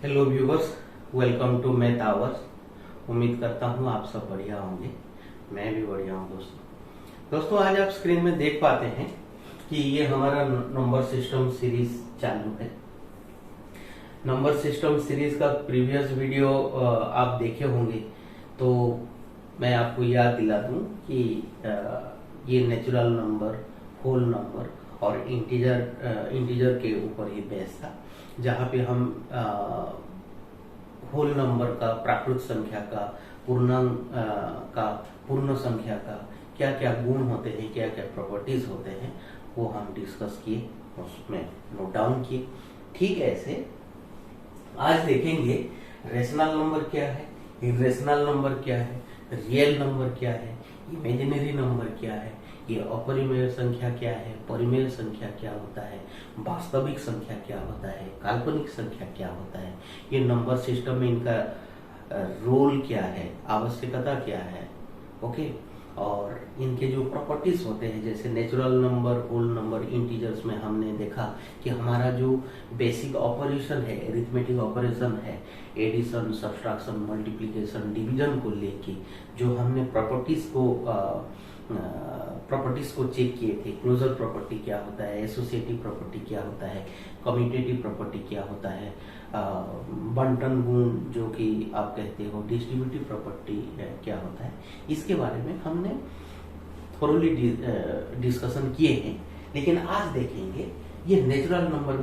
Hello viewers, welcome to math hours. उम्मीद करता हूँ आप सब बढ़िया होंगे। मैं भी बढ़िया हूँ दोस्तों। आज आप स्क्रीन में देख पाते हैं कि ये हमारा नंबर सिस्टम सीरीज चालू है। नंबर सिस्टम सीरीज का प्रीवियस वीडियो आप देखे होंगे, तो मैं आपको याद दिला दूं कि ये नेचुरल नंबर, होल नंबर और इंटीजर के ऊपर ही बेस था, जहाँ पे हम होल नंबर का, प्राकृत संख्या का, पूर्णांक का, पूर्ण संख्या का क्या क्या गुण होते हैं, क्या क्या प्रॉपर्टीज होते हैं, वो हम डिस्कस किए, उसमें नोट डाउन किए। ठीक ऐसे आज देखेंगे रेशनल नंबर क्या है, इरेशनल नंबर क्या है, रियल नंबर क्या है, इमेजिनरी नंबर क्या है, ये अपरिमेय संख्या क्या है, परिमेय संख्या क्या होता है, वास्तविक संख्या क्या होता है, काल्पनिक संख्या क्या होता है, ये नंबर सिस्टम में इनका रोल क्या है, आवश्यकता क्या है, ओके। और इनके जो प्रॉपर्टीज होते हैं, जैसे natural number, whole number, integers में हमने देखा कि हमारा जो बेसिक ऑपरेशन है, अरिथमेटिक ऑपरेशन है, एडिशन, सब्ट्रैक्शन, मल्टीप्लिकेशन, डिवीजन को लेके जो हमने प्रॉपर्टीज को चेक किए थे, क्लोजर प्रॉपर्टी क्या होता है, एसोसिएटिव प्रॉपर्टी क्या होता है, कम्यूटेटिव प्रॉपर्टी क्या होता है, बंटन गुण जो कि आप कहते हो, डिस्ट्रीब्यूटिव प्रॉपर्टी क्या होता है, इसके बारे में हमने थोरोली डिस्कशन किए हैं। लेकिन आज देखेंगे ये नेचुरल नंबर,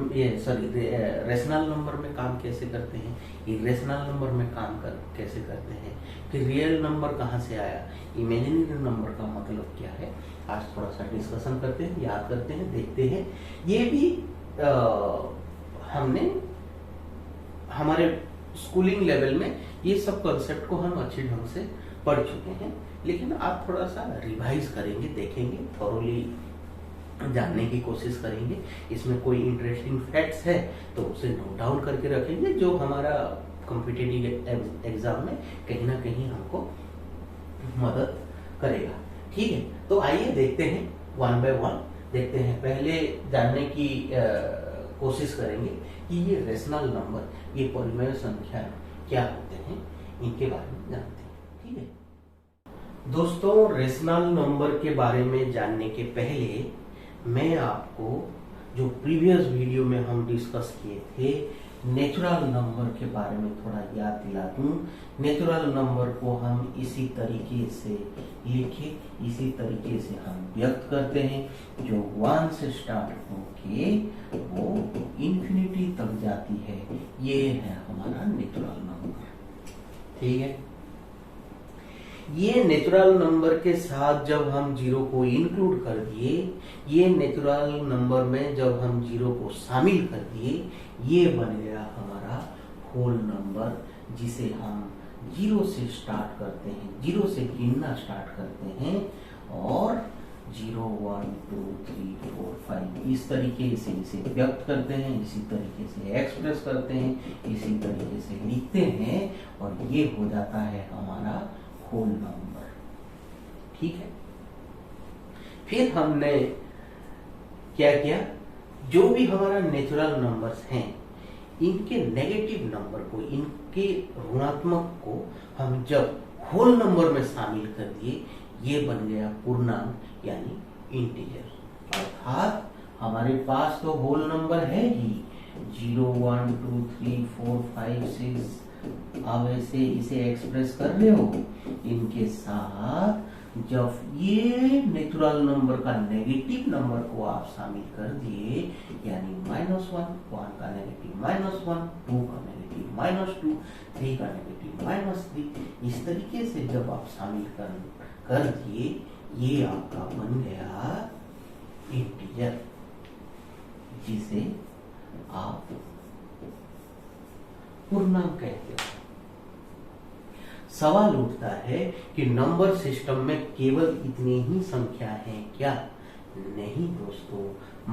रेशनल नंबर में काम कैसे करते हैं, इरेशनल नंबर में काम कैसे करते हैं, फिर रियल नंबर कहाँ से आया, इमेजिनरी नंबर का मतलब क्या है। आज थोड़ा सा डिस्कशन करते हैं, याद करते हैं, देखते हैं। ये भी हमने हमारे स्कूलिंग लेवल में ये सब कॉन्सेप्ट को हम अच्छे ढंग से पढ़ चुके हैं, लेकिन आप थोड़ा सा रिवाइज करेंगे, देखेंगे, थोरोली जानने की कोशिश करेंगे। इसमें कोई इंटरेस्टिंग फैक्ट्स है तो उसे नोट डाउन करके रखेंगे, जो हमारा कॉम्पिटिटिव एग्जाम में कहीं ना कहीं हमको मदद करेगा। ठीक है, तो आइए देखते हैं, वन बाय वन देखते हैं। पहले जानने की कोशिश करेंगे कि ये रेशनल नंबर, ये परिमेय संख्या क्या होते हैं, इनके बारे में जानते हैं। ठीक है दोस्तों, रेशनल नंबर के बारे में जानने के पहले मैं आपको जो प्रीवियस वीडियो में हम डिस्कस किए थे, नेचुरल नंबर के बारे में थोड़ा याद दिला दूं। नेचुरल नंबर को हम इसी तरीके से लिखे, इसी तरीके से हम व्यक्त करते हैं, जो 1 से स्टार्ट होके वो इंफिनिटी तक जाती है। ये है हमारा नेचुरल नंबर। ठीक है, ये नेचुरल नंबर के साथ जब हम जीरो को इंक्लूड कर दिए, ये नेचुरल नंबर में जब हम जीरो को शामिल कर दिए, ये बन गया हमारा होल नंबर, जिसे हम जीरो से स्टार्ट करते हैं, जीरो से गिनना स्टार्ट करते हैं और 0 1 2 3 4 5 इस तरीके से इसे व्यक्त करते हैं, इसी तरीके से एक्सप्रेस करते हैं, इसी तरीके से लिखते हैं, और ये हो जाता है हमारा होल नंबर। ठीक है, फिर हमने क्या किया, जो भी हमारा नेचुरल नंबर्स हैं, इनके नेगेटिव नंबर को, इनके ऋणात्मक को हम जब होल नंबर में शामिल कर दिए, ये बन गया पूर्णांक यानी इंटीजर। अर्थात हमारे पास तो होल नंबर है ही, 0 1 2 3 4 5 6, अब ऐसे इसे एक्सप्रेस कर रहे हो, इनके साथ जब ये नेचुरल नंबर का नेगेटिव नंबर को आप शामिल कर दिए, यानी -1, 1 का नेगेटिव -1, 2 का नेगेटिव -2, 3 का नेगेटिव -3, इस तरीके से जब आप शामिल कर दिए, ये आपका बन गया इंटीजर, जिसे आप पूर्णांक कहते हो। सवाल उठता है कि नंबर सिस्टम में केवल इतनी ही संख्या है क्या? नहीं दोस्तों,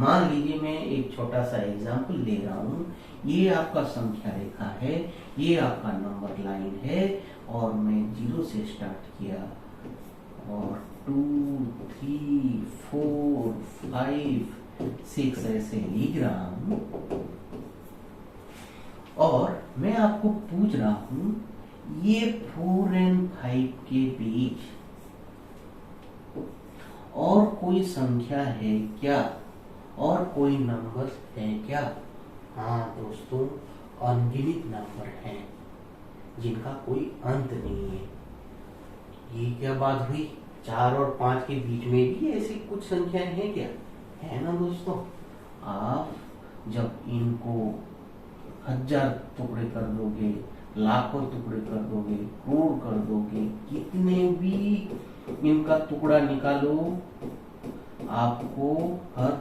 मान लीजिए मैं एक छोटा सा एग्जांपल ले रहा हूं। ये आपका संख्या रेखा है, ये आपका नंबर लाइन है, और मैं 0 से स्टार्ट किया और 2 3 4 5 6 ऐसे लिख रहा हूं। और मैं आपको पूछ रहा हूं ये 4 और 5 के बीच और कोई संख्या है क्या, और कोई नंबर है क्या? हाँ दोस्तों, अनगिनत नंबर हैं जिनका कोई अंत नहीं है। ये क्या बात हुई, 4 और 5 के बीच में भी ऐसी कुछ संख्याएं हैं क्या? है ना दोस्तों। आप जब इनको 1000 टुकड़े कर दोगे, लाखों टुकड़े कर दोगे, करोड़ कर दोगे, कितने भी इनका टुकड़ा निकालो, आपको हर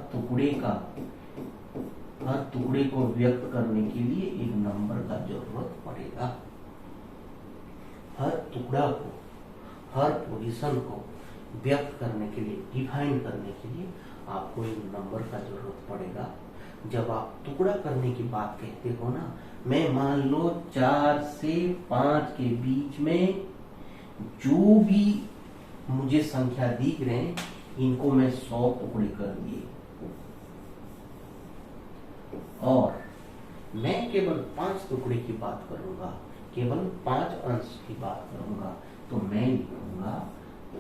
टुकड़े को व्यक्त करने के लिए एक नंबर का जरूरत पड़ेगा। हर टुकड़ा को, हर पोजीशन को व्यक्त करने के लिए, डिफाइन करने के लिए आपको एक नंबर का जरूरत पड़ेगा। जब आप टुकड़ा करने की बात कहते हो ना, मैं मान लो 4 से 5 के बीच में जो भी मुझे संख्या दिख रहे हैं, इनको मैं 100 टुकड़े कर दिए, और मैं केवल 5 टुकड़े की बात करूंगा, केवल 5 अंश की बात करूंगा, तो मैं लिखूंगा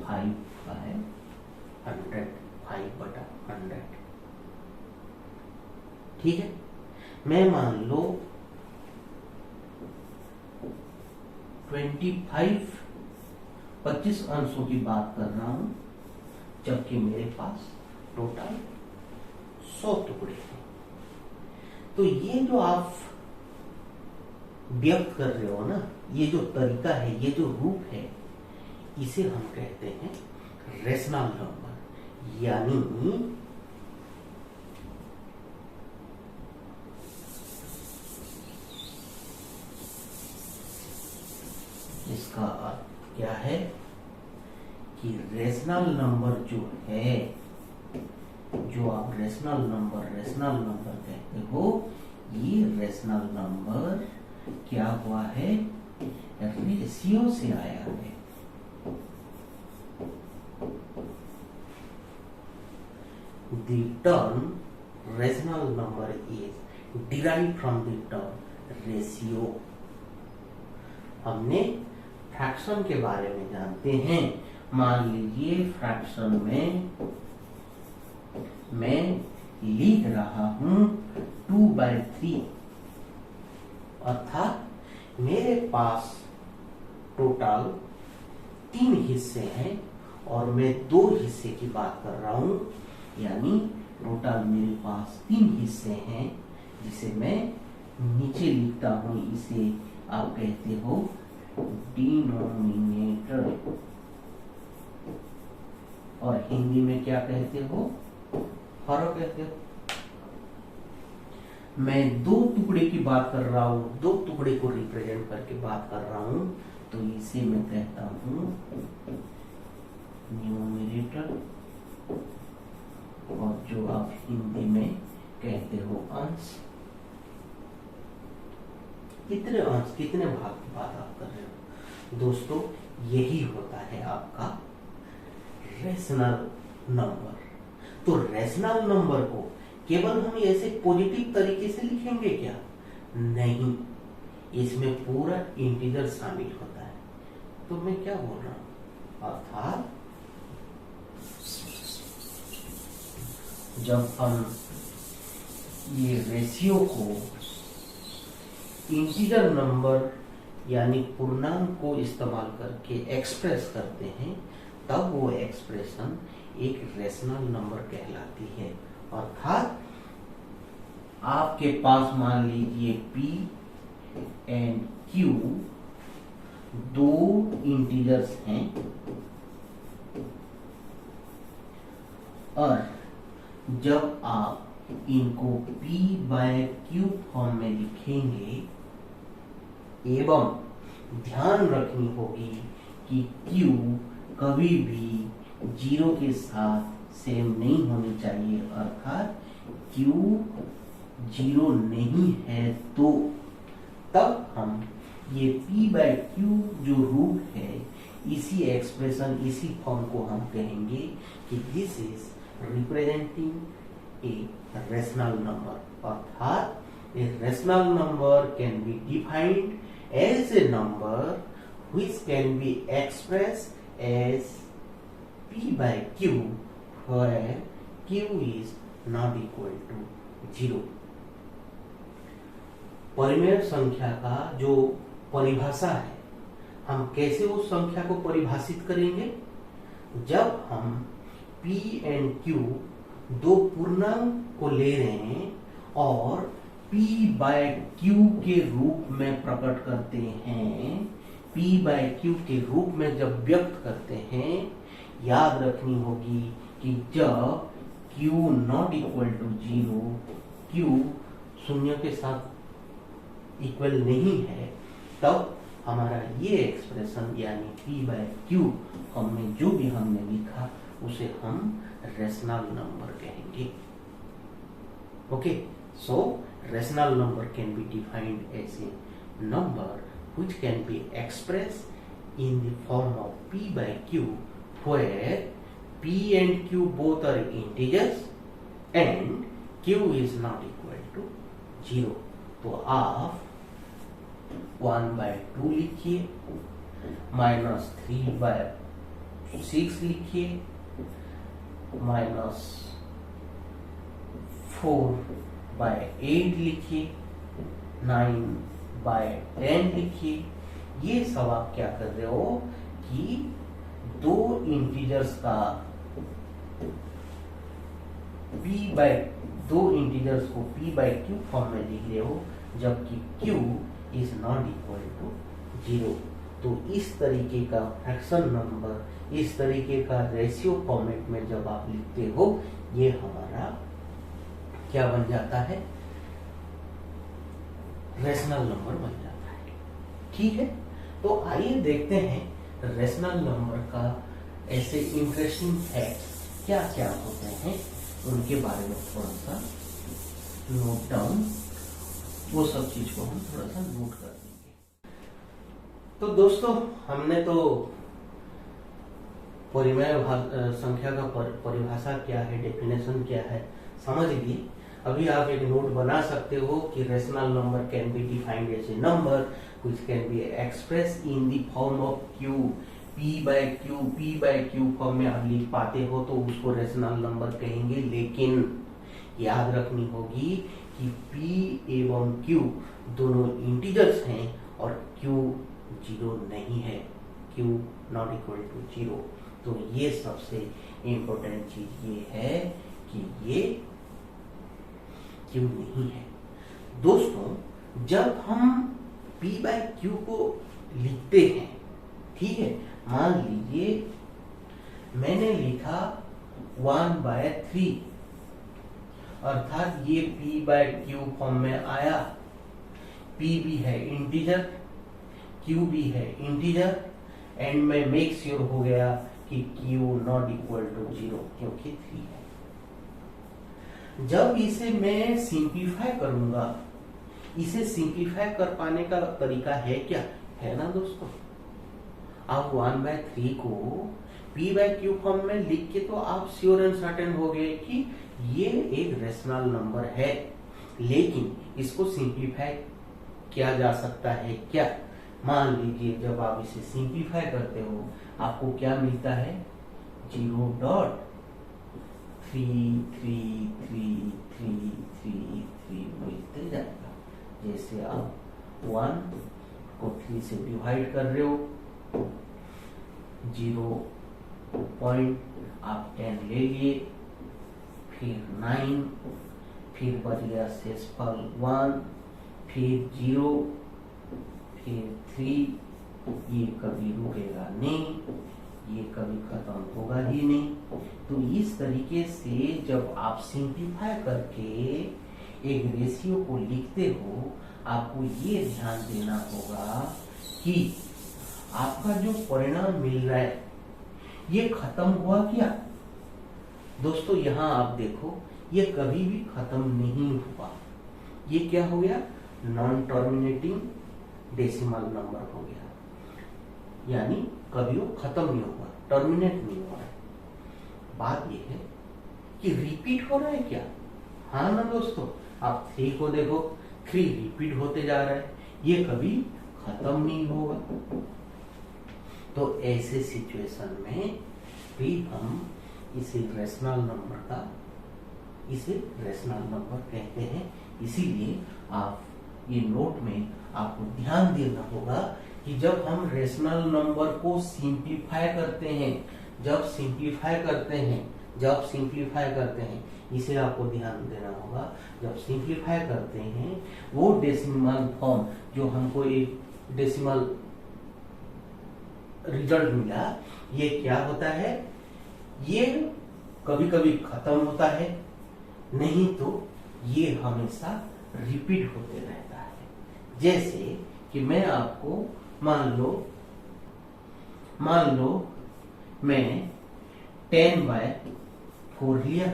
5/100, 5/100। ठीक है। मैं मान लो 25 अंशों की बात कर रहा हूं, जबकि मेरे पास टोटल 100 टुकड़े हैं। तो ये जो आप व्यक्त कर रहे हो ना, ये जो तरीका है, ये जो रूप है, इसे हम कहते हैं रेशनल नंबर, यानी इसका अर्थ क्या है कि रेशनल नंबर जो है, जो आप रेशनल नंबर कहते हो, ये रेशनल नंबर क्या हुआ है, रेशियो से आया है। The term rational number is derived from the term ratio। हमने फ्रैक्शन के बारे में जानते हैं। मान लीजिए फ्रैक्शन में मैं लिख रहा हूं 2/3, अर्थात मेरे पास टोटल 3 हिस्से हैं और मैं 2 हिस्से की बात कर रहा हूं, यानी टोटल मेरे पास 3 हिस्से हैं, जिसे मैं नीचे लिखता हूं। इसे आप कहते हो डिनोमिनेटर, और हिंदी में क्या कहते हो, हर कहते हो। मैं 2 टुकड़े की बात कर रहा हूं, 2 टुकड़े को रिप्रेजेंट करके बात कर रहा हूं, तो इसे मैं कहता हूं न्यूमरेटर, और जो आप हिंदी में कहते हो अंश। कितने अंश, कितने भाग की बात आप कर रहे हो दोस्तों? यही होता है आपका रेशनल नंबर। तो रेशनल नंबर को केवल हम ऐसे पॉजिटिव तरीके से liखेंगे क्या? नहीं, इसमें पूरा इंटीजर शामिल होता है। तो मैं क्या बोल रहा हूं, अर्थात जब हम ये रेशियो को इंटीजर नंबर यानी पूर्णांक को इस्तेमाल करके एक्सप्रेस करते हैं, तब वो एक्सप्रेशन एक रेशनल नंबर कहलाती है। अर्थात आपके पास मान लीजिए P एंड Q 2 इंटीजर्स हैं, और जब आप इनको P/Q फॉर्म में लिखेंगे, एवं ध्यान रखनी होगी कि Q कभी भी 0 के साथ सेम नहीं होनी चाहिए, अर्थात Q 0 नहीं है, तो तब हम ये P/Q जो रूट है, इसी एक्सप्रेशन, इसी फॉर्म को हम कहेंगे कि this is representing a rational number, अर्थात A rational number can be defined as a number which can be expressed as p by q where q is not equal to 0। परिमेय संख्या का जो परिभाषा है, हम कैसे उस संख्या को परिभाषित करेंगे? जब हम p एंड q दो पूर्णांक को ले रहे हैं और p बाय q के रूप में प्रकट करते हैं, p बाय q के रूप में जब व्यक्त करते हैं, याद रखनी होगी कि जब q not equal to 0, q शून्य के साथ इक्वल नहीं है, तब हमारा ये एक्सप्रेशन यानी p बाय q हमने जो भी हमने लिखा उसे हम रेशनल नंबर कहेंगे। Okay, so rational number can be defined as a number which can be expressed in the form of p by q where p and q both are integers and q is not equal to 0। तो आप 1/2 लिखिए, -3/6 लिखिए, -4/8 लिखिए, 9/10 लिखिए। ये सब आप क्या कर रहे हो कि दो इंटीजर्स को p बाय q फॉर्म में लिख रहे हो, जबकि q is not equal to 0। तो इस तरीके का फ्रैक्शन नंबर, इस तरीके का रेशियो फॉर्मेट में जब आप लिखते हो, ये हमारा क्या बन जाता है? रेशनल नंबर बन जाता है। ठीक है, तो आइए देखते हैं रेशनल नंबर का ऐसे इंटरेस्टिंग फैक्ट्स क्या क्या होते हैं, उनके बारे में थोड़ा सा नोट डाउन, वो सब चीज को हम थोड़ा सा नोट कर देंगे। तो दोस्तों, हमने तो परिमेय संख्या का परिभाषा क्या है, डेफिनेशन क्या है, समझ लिए। अभी आप एक नोट बना सकते हो कि rational number can be defined as a number which can be expressed in the form of q, p by q form में आप लिख पाते हो तो उसको रेशनल नंबर कहेंगे। लेकिन याद रखनी होगी कि p एवं q दोनों इंटीजर्स हैं और q 0 नहीं है, q नॉट इक्वल टू 0। तो ये सबसे इंपॉर्टेंट चीज ये है कि ये क्यों नहीं है। दोस्तों, जब हम p बाय q को लिखते हैं, ठीक है, मान लीजिए मैंने लिखा 1/3, अर्थात ये p बाय q फॉर्म में आया। p भी है इंटीजर, q भी है इंटीजर, एंड में मेक श्योर हो गया कि q नॉट इक्वल टू 0 क्योंकि 3 है। जब इसे मैं सिंप्लीफाई करूंगा, इसे सिंप्लीफाई कर पाने का तरीका है क्या? है ना दोस्तों। आप 1/3 को p बाय q फॉर्म में लिख के तो आप श्योर एंड सर्टेन हो गए कि ये एक रेशनल नंबर है। लेकिन इसको सिंप्लीफाई किया जा सकता है क्या? मान लीजिए जब आप इसे सिंप्लीफाई करते हो, आपको क्या मिलता है? 0.333333 मिलते जाएगा। जैसे आप 1 को 3 से डिवाइड कर रहे हो, 0 पॉइंट आप 10 ले लिए, फिर 9, फिर बच गया शेषफल 1, फिर 0, फिर 3। ये कभी रुकेगा नहीं, ये कभी खत्म होगा ही नहीं। तो इस तरीके से जब आप सिंप्लीफाई करके एक रेशियो को लिखते हो, आपको ये ध्यान देना होगा कि आपका जो परिणाम मिल रहा है ये खत्म हुआ क्या? दोस्तों, यहाँ आप देखो, ये कभी भी खत्म नहीं हुआ। ये क्या हो गया? नॉन टर्मिनेटिंग डेसिमल नंबर हो गया, यानी कभी वो खत्म नहीं हुआ, टर्मिनेट नहीं हुआ है। बात ये है कि रिपीट हो रहा है क्या? हाँ ना दोस्तों, आप 3 को देखो, 3 रिपीट होते जा रहा है, ये कभी खत्म नहीं होगा। तो ऐसे सिचुएशन में भी हम इसे रेशनल नंबर कहते हैं। इसीलिए आप ये नोट में आपको ध्यान देना होगा कि जब हम रेशनल नंबर को सिंप्लीफाई करते हैं, इसे आपको ध्यान देना होगा। जब सिंप्लीफाई करते हैं, वो डेसिमल फॉर्म जो हमको एक डेसिमल रिजल्ट मिला, ये क्या होता है, ये कभी कभी खत्म होता है, नहीं तो ये हमेशा रिपीट होते रहता है। जैसे कि मैं आपको मान लो मैं 10/4 लिया,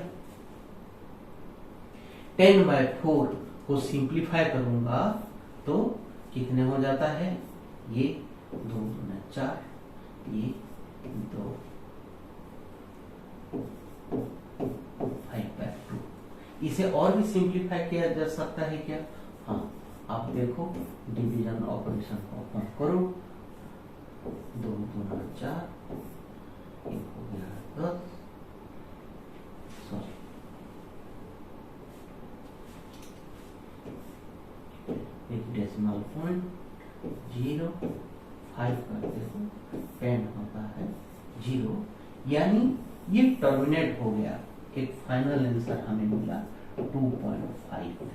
10/4 को सिंप्लीफाई करूंगा तो कितने हो जाता है, ये 2 दूना 4, ये 2 5/2। इसे और भी सिंप्लीफाई किया जा सकता है क्या? हाँ, आप देखो डिवीजन ऑपरेशन को करो, 2 दूना 4, 1 हो गया 10, सॉरी एक डेसिमल पॉइंट 0, 5 करते हो 10 होता है 0, यानी ये टर्मिनेट हो गया। एक फाइनल आंसर हमें मिला 2.5।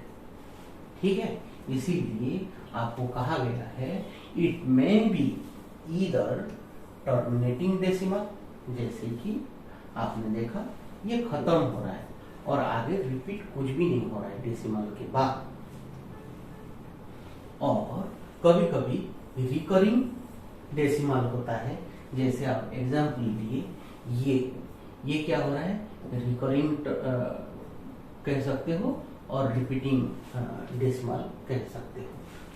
ठीक है, इसीलिए आपको कहा गया है it may be either terminating decimal, जैसे कि आपने देखा ये खत्म हो रहा है और आगे रिपीट कुछ भी नहीं हो रहा है डेसिमल के बाद, और कभी कभी रिकरिंग डेसिमल होता है। जैसे आप एग्जाम्पल लिए, ये क्या हो रहा है, रिकरिंग कह सकते हो और रिपीटिंग डेसिमल कह सकते हो।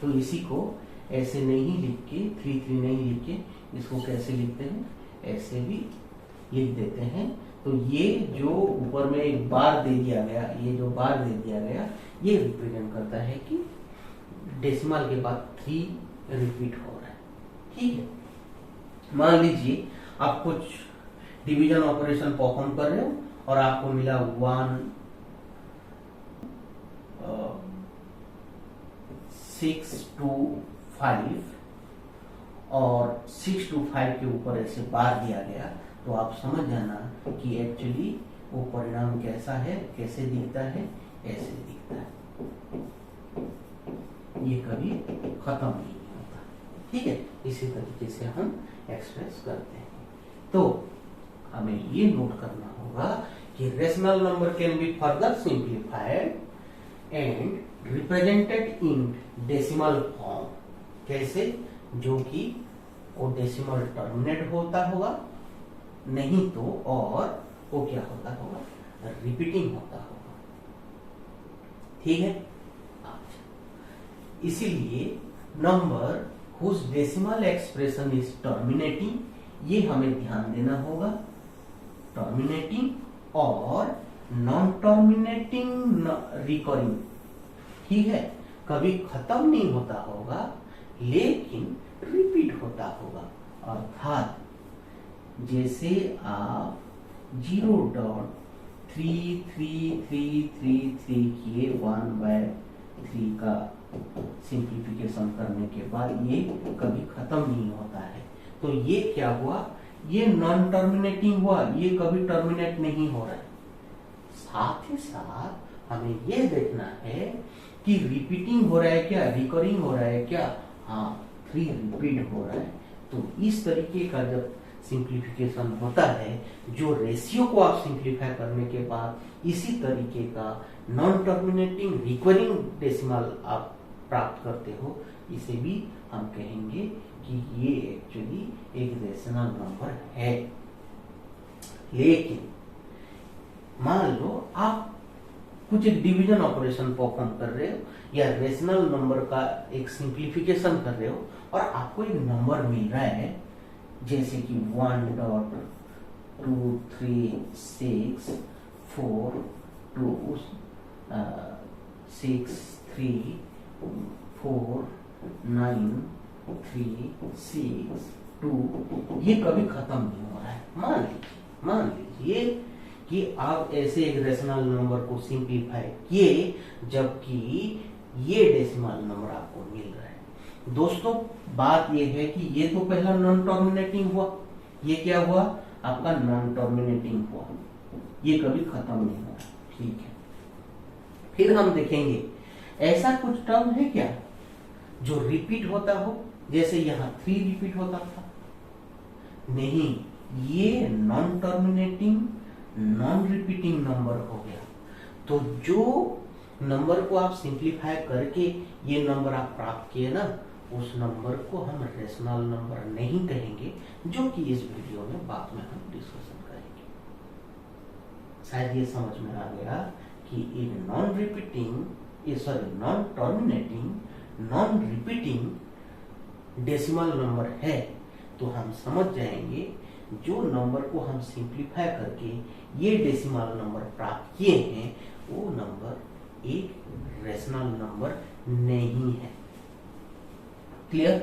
तो इसी को ऐसे नहीं लिख के 3 नहीं लिख के इसको कैसे लिखते हैं, ऐसे भी लिख देते हैं। तो ये जो ऊपर में एक बार दे दिया गया, ये जो बार दे दिया गया, ये रिप्रेजेंट करता है कि डेसिमल के बाद 3 रिपीट हो रहा है। ठीक है, मान लीजिए आप कुछ डिवीजन ऑपरेशन परफॉर्म कर रहे हो और आपको मिला 6 to 5 और 6 to 5 के ऊपर ऐसे बार दिया गया, तो आप समझ जाना कि एक्चुअली वो परिणाम कैसा है, कैसे दिखता है, ऐसे दिखता है, ये कभी खत्म नहीं होता। ठीक है, इसी तरीके से हम एक्सप्रेस करते हैं। तो हमें ये नोट करना होगा कि rational number can be further simplified and represented in decimal form. कैसे? जो कि वो डेसिमल टर्मिनेट होता होगा, नहीं तो और वो क्या होता होगा, रिपीटिंग होता होगा। ठीक है, इसीलिए number whose decimal expression is terminating, ये हमें ध्यान देना होगा। टर्मिनेटिंग और नॉन टर्मिनेटिंग रिकरिंग। ठीक है, कभी खत्म नहीं होता होगा लेकिन रिपीट होता होगा। अर्थात जैसे आप 0.33333 किए 1/3 का सिंप्लीफिकेशन करने के बाद ये कभी खत्म नहीं होता है। तो ये क्या हुआ, ये नॉन टर्मिनेटिंग हुआ, ये कभी टर्मिनेट नहीं हो रहा है। साथ ही साथ हमें ये देखना है कि रिपीटिंग हो रहा है क्या, रिकरिंग हो रहा है क्या। हाँ, 3 रिपीट हो रहा है। तो इस तरीके का जब सिंप्लीफिकेशन होता है, जो रेशियो को आप सिंप्लीफाई करने के बाद इसी तरीके का नॉन टर्मिनेटिंग रिकरिंग डेसिमल आप प्राप्त करते हो, इसे भी हम कहेंगे कि ये एक्चुअली एक रेशनल नंबर है। लेकिन मान लो आप कुछ एक डिवीजन ऑपरेशन परफॉर्म कर रहे हो या रेशनल नंबर का एक सिंप्लीफिकेशन कर रहे हो और आपको एक नंबर मिल रहा है, जैसे कि 1.2364263 4 9 3 6 2, ये कभी खत्म नहीं हो रहा है। मान लीजिए कि आप ऐसे एक रेशनल नंबर को सिंप्लीफाई किए जबकि ये डेसिमल नंबर आपको मिल रहा है। दोस्तों बात ये है कि ये तो पहला नॉन टर्मिनेटिंग हुआ, ये क्या हुआ आपका नॉन टर्मिनेटिंग हुआ, ये कभी खत्म नहीं हो रहा, ठीक है। फिर हम देखेंगे ऐसा कुछ टर्म है क्या जो रिपीट होता हो, जैसे यहां 3 रिपीट होता था, नहीं, ये non terminating non repeating number हो गया। तो जो नंबर को आप सिंप्लीफाई करके ये नंबर आप प्राप्त किए ना, उस नंबर को हम रेशनल नंबर नहीं कहेंगे, जो कि इस वीडियो में बाद में हम डिस्कशन करेंगे। शायद ये समझ में आ गया कि एक non terminating non repeating decimal number है, तो हम समझ जाएंगे जो नंबर को हम सिंप्लीफाई करके ये डेसिमल नंबर प्राप्त किए हैं वो नंबर एक रेशनल नंबर नहीं है। क्लियर?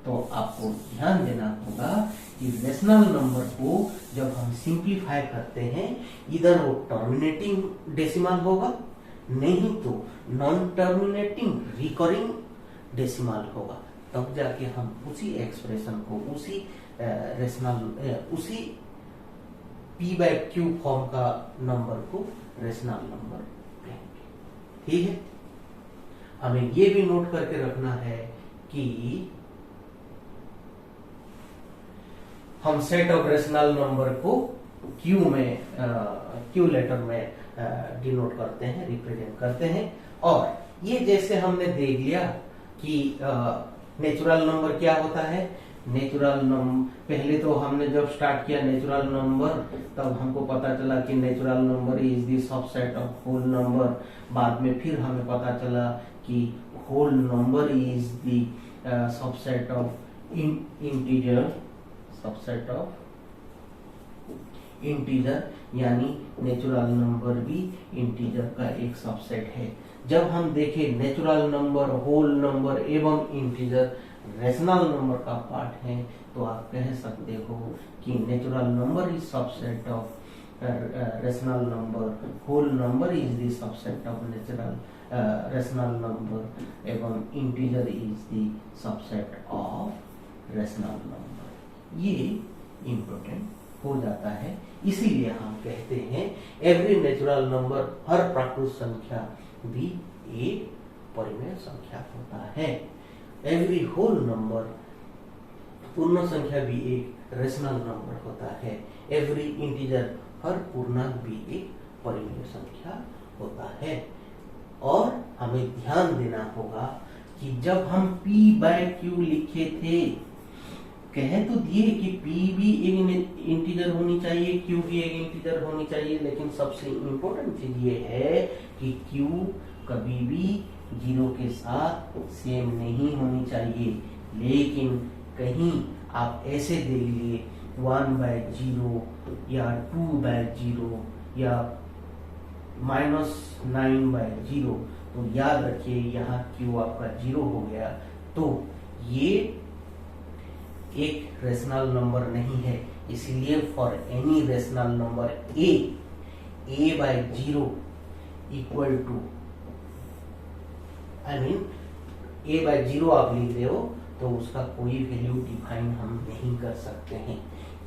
तो आपको ध्यान देना होगा कि रेशनल नंबर को जब हम सिंप्लीफाई करते हैं इधर वो टर्मिनेटिंग डेसिमल होगा, नहीं तो नॉन टर्मिनेटिंग रिकरिंग डेसिमल होगा, तब जाके हम उसी एक्सप्रेशन को उसी उसी p/q फॉर्म का नंबर को रेशनल नंबर कहेंगे। ठीक है, हमें ये भी नोट करके रखना है कि हम सेट ऑफ रेशनल नंबर को क्यू लेटर में डिनोट करते हैं, रिप्रेजेंट करते हैं। और ये जैसे हमने देख लिया कि नेचुरल नंबर क्या होता है। नेचुरल नंबर पहले तो हमने जब स्टार्ट किया नेचुरल नंबर, तब हमको पता चला कि natural number is the subset of whole number. बाद में फिर हमें पता चला कि whole number is the subset of integer, subset of integer, यानी नेचुरल नंबर भी इंटीजर का एक सबसेट है। जब हम देखें नेचुरल नंबर, होल नंबर एवं इंटीजर रेशनल नंबर का पार्ट है, तो आप कह सकते हो कि natural number is subset of rational number, whole number is the subset of natural rational number एवं integer is the subset of rational number. ये इम्पोर्टेंट हो जाता है, इसीलिए हम कहते हैं एवरी नेचुरल नंबर, हर प्राकृत संख्या भी एक परिमेय संख्या होता है। एवरी होल नंबर, पूर्ण संख्या भी एक रेशनल नंबर होता है। एवरी इंटीजर, हर पूर्णांक भी एक परिमेय संख्या होता है। और हमें ध्यान देना होगा कि जब हम p/q लिखे थे, कह तो दिए कि p भी एक इंटीजर होनी चाहिए, q भी एक इंटीजर होनी चाहिए, लेकिन सबसे इंपॉर्टेंट चीज ये है कि q कभी भी 0 के साथ सेम नहीं होनी चाहिए। लेकिन कहीं आप ऐसे दे लिए 1/0 या 2/0 या -9/0, तो याद रखिए यहाँ q आपका 0 हो गया, तो ये एक रेशनल नंबर नहीं है। इसलिए for any rational number a/0 equal to, a/0 आप लिख रहे हो तो उसका कोई वैल्यू डिफाइन हम नहीं कर सकते हैं।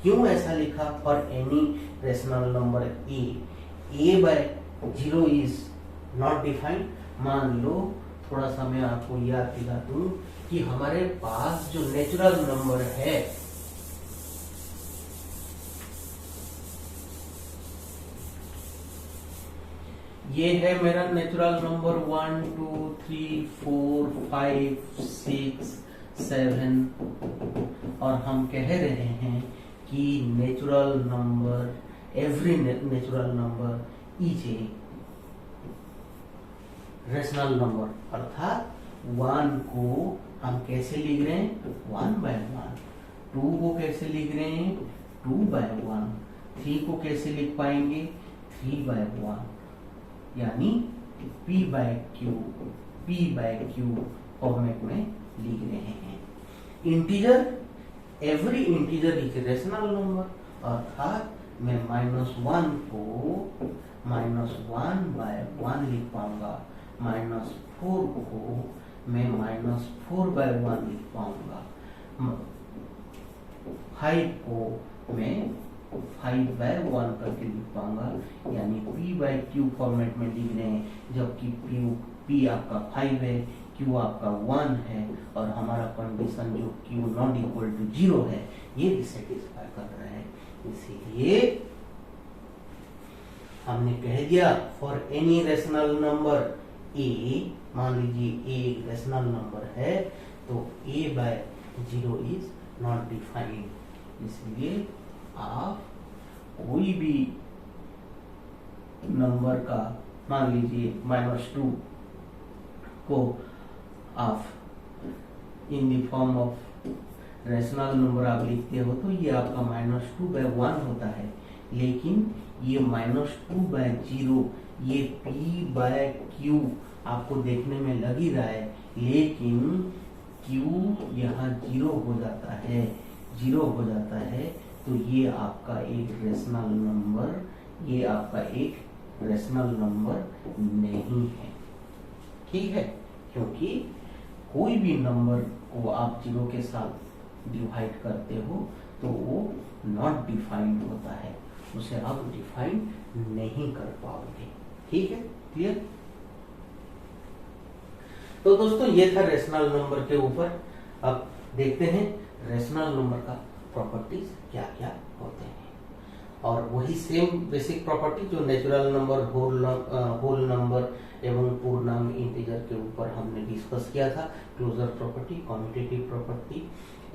क्यों ऐसा लिखा? For any rational number a/0 is not defined. मान लो, थोड़ा सा मैं आपको याद दिला दूं कि हमारे पास जो नेचुरल नंबर है, ये है मेरा नेचुरल नंबर 1 2 3 4 5 6 7, और हम कह रहे हैं कि natural number, every natural number is a rational number. अर्थात 1 को हम कैसे लिख रहे हैं? 1/1। 2 को कैसे लिख रहे हैं? 2/1। 3 को कैसे लिख पाएंगे? 3/1। यानी p/q p/q फॉर्मेट में लिख रहे हैं। Integer, every integer is rational number, अर्थात मैं -1 को -1/1 लिख पाऊंगा, -4 को मैं -4/1 लिख पाऊंगा, 5 को मैं 5/1 करके लिख पाऊंगा, यानी p/q फॉर्मेट में लिख रहे हैं, जबकि p आपका 5 है, q आपका 1 है, और हमारा कंडीशन जो q नॉट इक्वल टू 0 है ये भी सेटिस्फाई कर रहा है। इसीलिए हमने कह दिया for any rational number a, मान लीजिए a एक रेशनल नंबर है तो a/0 इज नॉट डिफाइंड, इसलिए आप कोई भी नंबर का, मान लीजिए -2 को आप इन the form of rational number आप लिखते हो तो ये आपका -2/1 होता है, लेकिन ये -2/0 ये p/q आपको देखने में लग ही रहा है, लेकिन q यहाँ 0 हो जाता है, 0 हो जाता है, तो ये आपका एक रेशनल नंबर, ये आपका एक रेशनल नंबर नहीं है। ठीक है, क्योंकि कोई भी नंबर को आप 0 के साथ डिवाइड करते हो तो वो नॉट डिफाइंड होता है, उसे आप डिफाइन नहीं कर पाओगे। ठीक है, क्लियर? तो दोस्तों ये था रेशनल नंबर के ऊपर। अब देखते हैं रेशनल नंबर का प्रॉपर्टीज क्या क्या होते हैं, और वही सेम बेसिक प्रॉपर्टी जो नेचुरल नंबर, होल नंबर एवं पूर्णांक इंटीजर के ऊपर हमने डिस्कस किया था। Closure property, commutative property,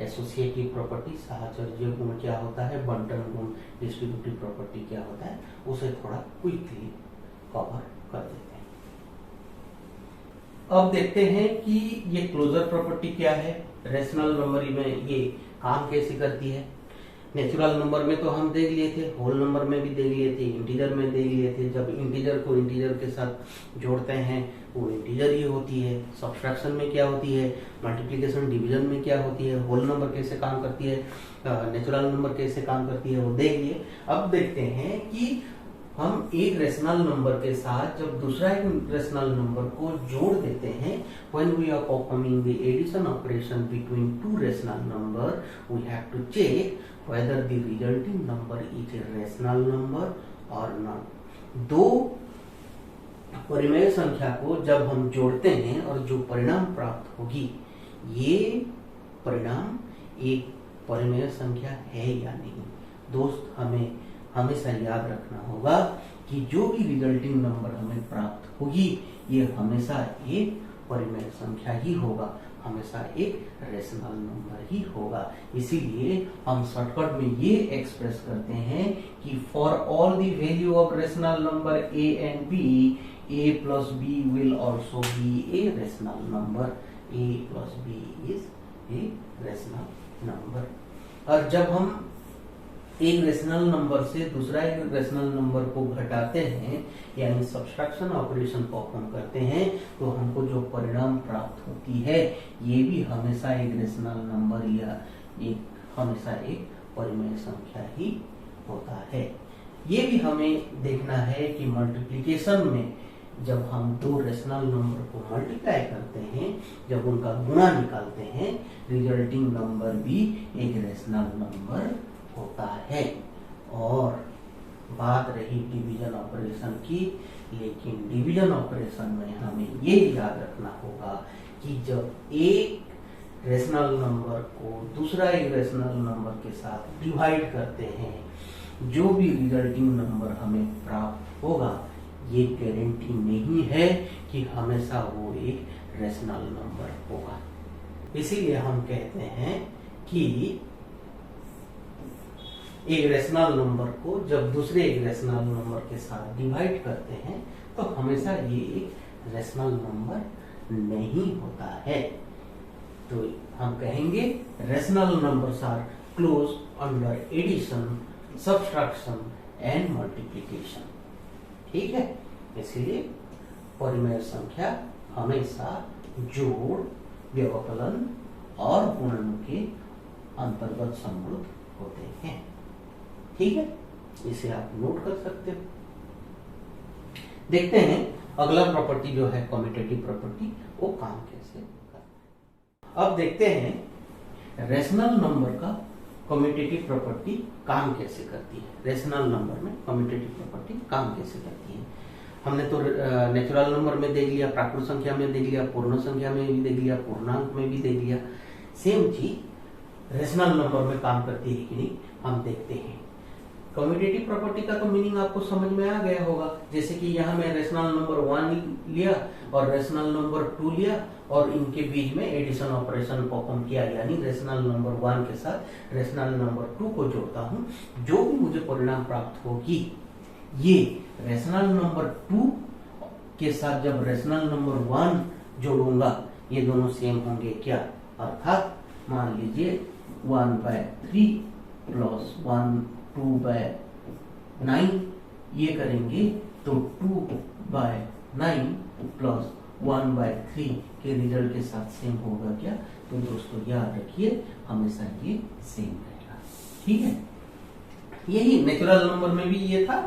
associative property, साहचर्य गुण क्या होता है, बंटन गुण, डिस्ट्रीब्यूटिव प्रॉपर्टी क्या होता है, उसे थोड़ा क्विकली कवर कर देते हैं। अब देखते हैं कि ये क्लोजर प्रॉपर्टी क्या है, रेशनल नंबर में ये काम कैसे करती है। नेचुरल नंबर में तो हम देख लिए थे, होल नंबर में भी देख लिए थे, इंटीजर में देख लिए थे। जब इंटीजर को इंटीजर के साथ जोड़ते हैं वो इंटीजर ही होती है। सब्ट्रैक्शन में क्या होती है, मल्टीप्लिकेशन डिवीजन में क्या होती है, होल नंबर कैसे काम करती है, नेचुरल नंबर कैसे काम करती है, वो देख लिए। अब देखते हैं कि हम एक रेशनल नंबर के साथ जब दूसरा एक रेशनल नंबर को जोड़ देते हैं, when we are performing the addition operation between two rational number, we have to check whether the resulting number is a rational number or not. दो परिमेय संख्या को जब हम जोड़ते हैं और जो परिणाम प्राप्त होगी, ये परिणाम एक परिमेय संख्या है या नहीं। दोस्त, हमें हमेशा याद रखना होगा कि जो भी रिजल्टिंग नंबर हमें प्राप्त होगी ये हमेशा एक परिमेय संख्या ही होगा, हमेशा एक रेशनल नंबर ही होगा। इसीलिए हम शॉर्टकट में ये एक्सप्रेस करते हैं कि for all the value of rational number a and b, a plus b will also be a rational number. a plus b is a rational number. और जब हम एक रेशनल नंबर से दूसरा एक रेशनल नंबर को घटाते हैं, यानी सब्ट्रैक्शन ऑपरेशन परफॉर्म करते हैं, तो हमको जो परिणाम प्राप्त होती है ये भी हमेशा एक रेशनल नंबर या हमेशा एक परिमेय संख्या ही होता है। ये भी हमें देखना है कि मल्टीप्लिकेशन में जब हम दो रेशनल नंबर को मल्टीप्लाई करते हैं, जब उनका गुणा निकालते हैं, रिजल्टिंग नंबर भी एक रेशनल नंबर होता है। और बात रही डिवीजन ऑपरेशन की, लेकिन डिवीजन ऑपरेशन में हमें ये याद रखना होगा कि जब एक रेशनल नंबर को दूसरा एक रेशनल नंबर के साथ डिवाइड करते हैं, जो भी रिजल्टिंग नंबर हमें प्राप्त होगा ये गारंटी नहीं है कि हमेशा वो एक रेशनल नंबर होगा। इसीलिए हम कहते हैं कि एक रेशनल नंबर को जब दूसरे एक रेशनल नंबर के साथ डिवाइड करते हैं तो हमेशा ये एक रेशनल नंबर नहीं होता है। तो हम कहेंगे rational numbers are close under addition, subtraction and multiplication. ठीक है, इसलिए परिमेय संख्या हमेशा जोड़, व्यवकलन और गुणन के अंतर्गत समृद्ध होते हैं। ठीक है, इसे आप नोट कर सकते हो। देखते हैं अगला प्रॉपर्टी जो है कम्यूटेटिव प्रॉपर्टी, वो काम कैसे करता है। अब देखते हैं रेशनल नंबर का कम्यूटेटिव प्रॉपर्टी काम कैसे करती है। रेशनल नंबर में कम्यूटेटिव प्रॉपर्टी काम कैसे करती है। हमने तो नेचुरल नंबर में देख लिया, प्राकृत संख्या में देख लिया, पूर्ण संख्या में भी देख लिया, पूर्णांक में भी देख लिया। सेम चीज रेशनल नंबर में काम करती है कि नहीं, हम देखते हैं। कम्यूटेटिव प्रॉपर्टी का तो मीनिंग आपको समझ में आ गया होगा। जैसे कि यहाँ मैं रेशनल नंबर 1 लिया और रेशनल नंबर 2 लिया और इनके बीच में एडिशन ऑपरेशन परफॉर्म किया, यानी रेशनल नंबर 1 के साथ रेशनल नंबर 2 को जोड़ता हूँ। जो भी मुझे परिणाम प्राप्त होगी, ये रेशनल नंबर 2 के साथ जब रेशनल नंबर 1 जोड़ूंगा, ये दोनों सेम होंगे क्या? अर्थात मान लीजिए 1/3 प्लस 2/9 ये करेंगे तो 2/9 प्लस 1/3 के रिजल्ट के साथ सेम होगा क्या? तो दोस्तों याद रखिए, हमेशा ये सेम रहेगा। ठीक है, यही नेचुरल नंबर में भी ये था,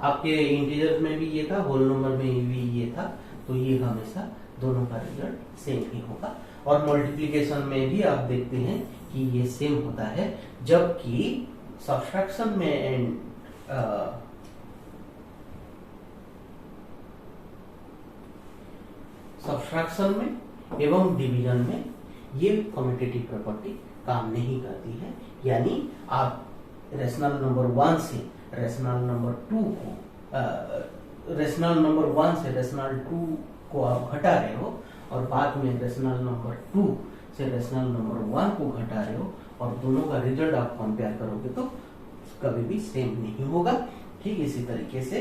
आपके इंटीजर में भी ये था, होल नंबर में भी ये था। तो ये हमेशा दोनों का रिजल्ट सेम ही होगा। और मल्टीप्लिकेशन में भी आप देखते हैं कि ये सेम होता है, जबकि सब्ट्रैक्शन में एंड सब्ट्रैक्शन में एवं डिवीजन में ये कम्यूटेटिव प्रॉपर्टी काम नहीं करती है। यानी आप रेशनल नंबर 1 से रेशनल नंबर 2 को रेशनल नंबर 1 से रेशनल 2 को आप घटा रहे हो और बाद में रेशनल नंबर 2 से रेशनल नंबर 1 को घटा रहे हो और दोनों का रिजल्ट आप कंपेयर करोगे तो कभी भी सेम नहीं होगा। ठीक इसी तरीके से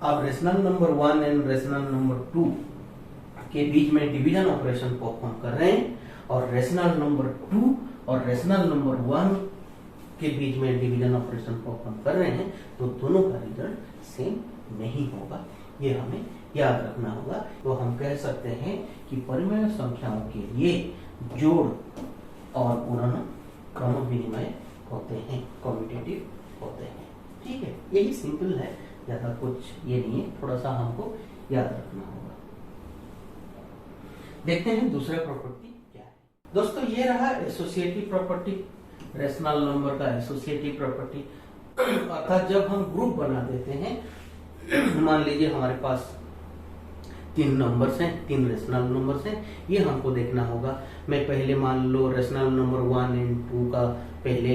आप rational number 1 and rational number 2 के बीच में डिवीजन ऑपरेशन परफॉर्म कर रहे हैं और रेशनल नंबर 2 और रेशनल नंबर 1 के बीच में डिवीजन ऑपरेशन परफॉर्म कर रहे हैं, तो दोनों का रिजल्ट सेम नहीं होगा। ये हमें याद रखना होगा। तो हम कह सकते हैं कि परिमेय संख्याओं के लिए जोड़ और गुणन क्रम विनिमय होते हैं, कम्यूटेटिव होते हैं। ठीक है, यही सिंपल है, ज्यादा कुछ ये नहीं है, थोड़ा सा हमको याद रखना होगा। देखते हैं दूसरा प्रॉपर्टी क्या है। दोस्तों ये रहा एसोसिएटिव प्रॉपर्टी, रेशनल नंबर का एसोसिएटिव प्रॉपर्टी। अर्थात जब हम ग्रुप बना देते हैं, मान लीजिए हमारे पास 3 नंबर्स हैं, 3 रेशनल नंबर्स हैं, ये हमको देखना होगा। मैं पहले मान लो रेशनल नंबर 1 एंड 2 का पहले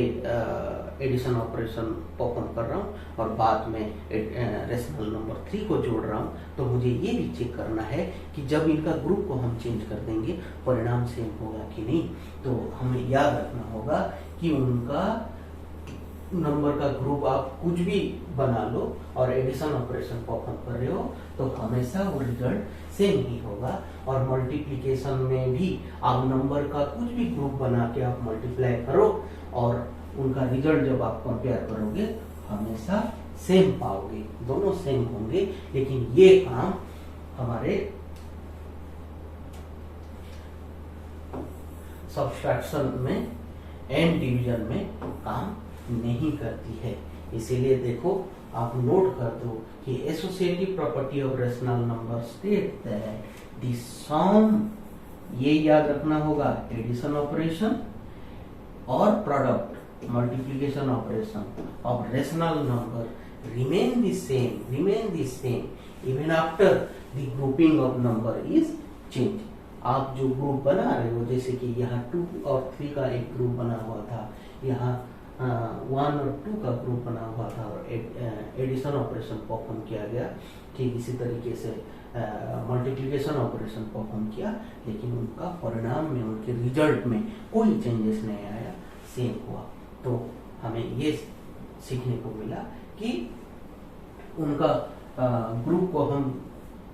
एडिशन ऑपरेशन परफॉर्म कर रहा हूँ और बाद में रेशनल नंबर 3 को जोड़ रहा हूँ। तो मुझे ये भी चेक करना है कि जब इनका ग्रुप को हम चेंज कर देंगे, परिणाम सेम होगा कि नहीं। तो हमें याद रखना होगा कि उनका नंबर का ग्रुप आप कुछ भी बना लो और एडिशन ऑपरेशन परफॉर्म कर रहे हो तो हमेशा वो रिजल्ट सेम ही होगा। और मल्टीप्लिकेशन में भी आप नंबर का कुछ भी ग्रुप बना के आप मल्टीप्लाई करो और उनका रिजल्ट जब आप कंपेयर करोगे हमेशा सेम पाओगे, दोनों सेम होंगे। लेकिन ये काम हमारे सब्ट्रैक्शन में एंड डिवीजन में काम नहीं करती है। इसीलिए देखो, आप नोट कर दो कि associative property of rational number state that the sum, ये याद रखना होगा, एडिशन ऑपरेशन और product multiplication operation of rational number remain the same even after the grouping of number is changed। आप जो ग्रुप बना रहे हो, जैसे कि यहाँ 2 और 3 का एक ग्रुप बना हुआ था, यहाँ 1 और 2 का ग्रुप बना हुआ था और एडिशन ऑपरेशन परफॉर्म किया गया। ठीक इसी तरीके से मल्टीप्लिकेशन ऑपरेशन परफॉर्म किया, लेकिन उनका परिणाम में, उनके रिजल्ट में कोई चेंजेस नहीं आया, सेम हुआ। तो हमें ये सीखने को मिला कि उनका ग्रुप को हम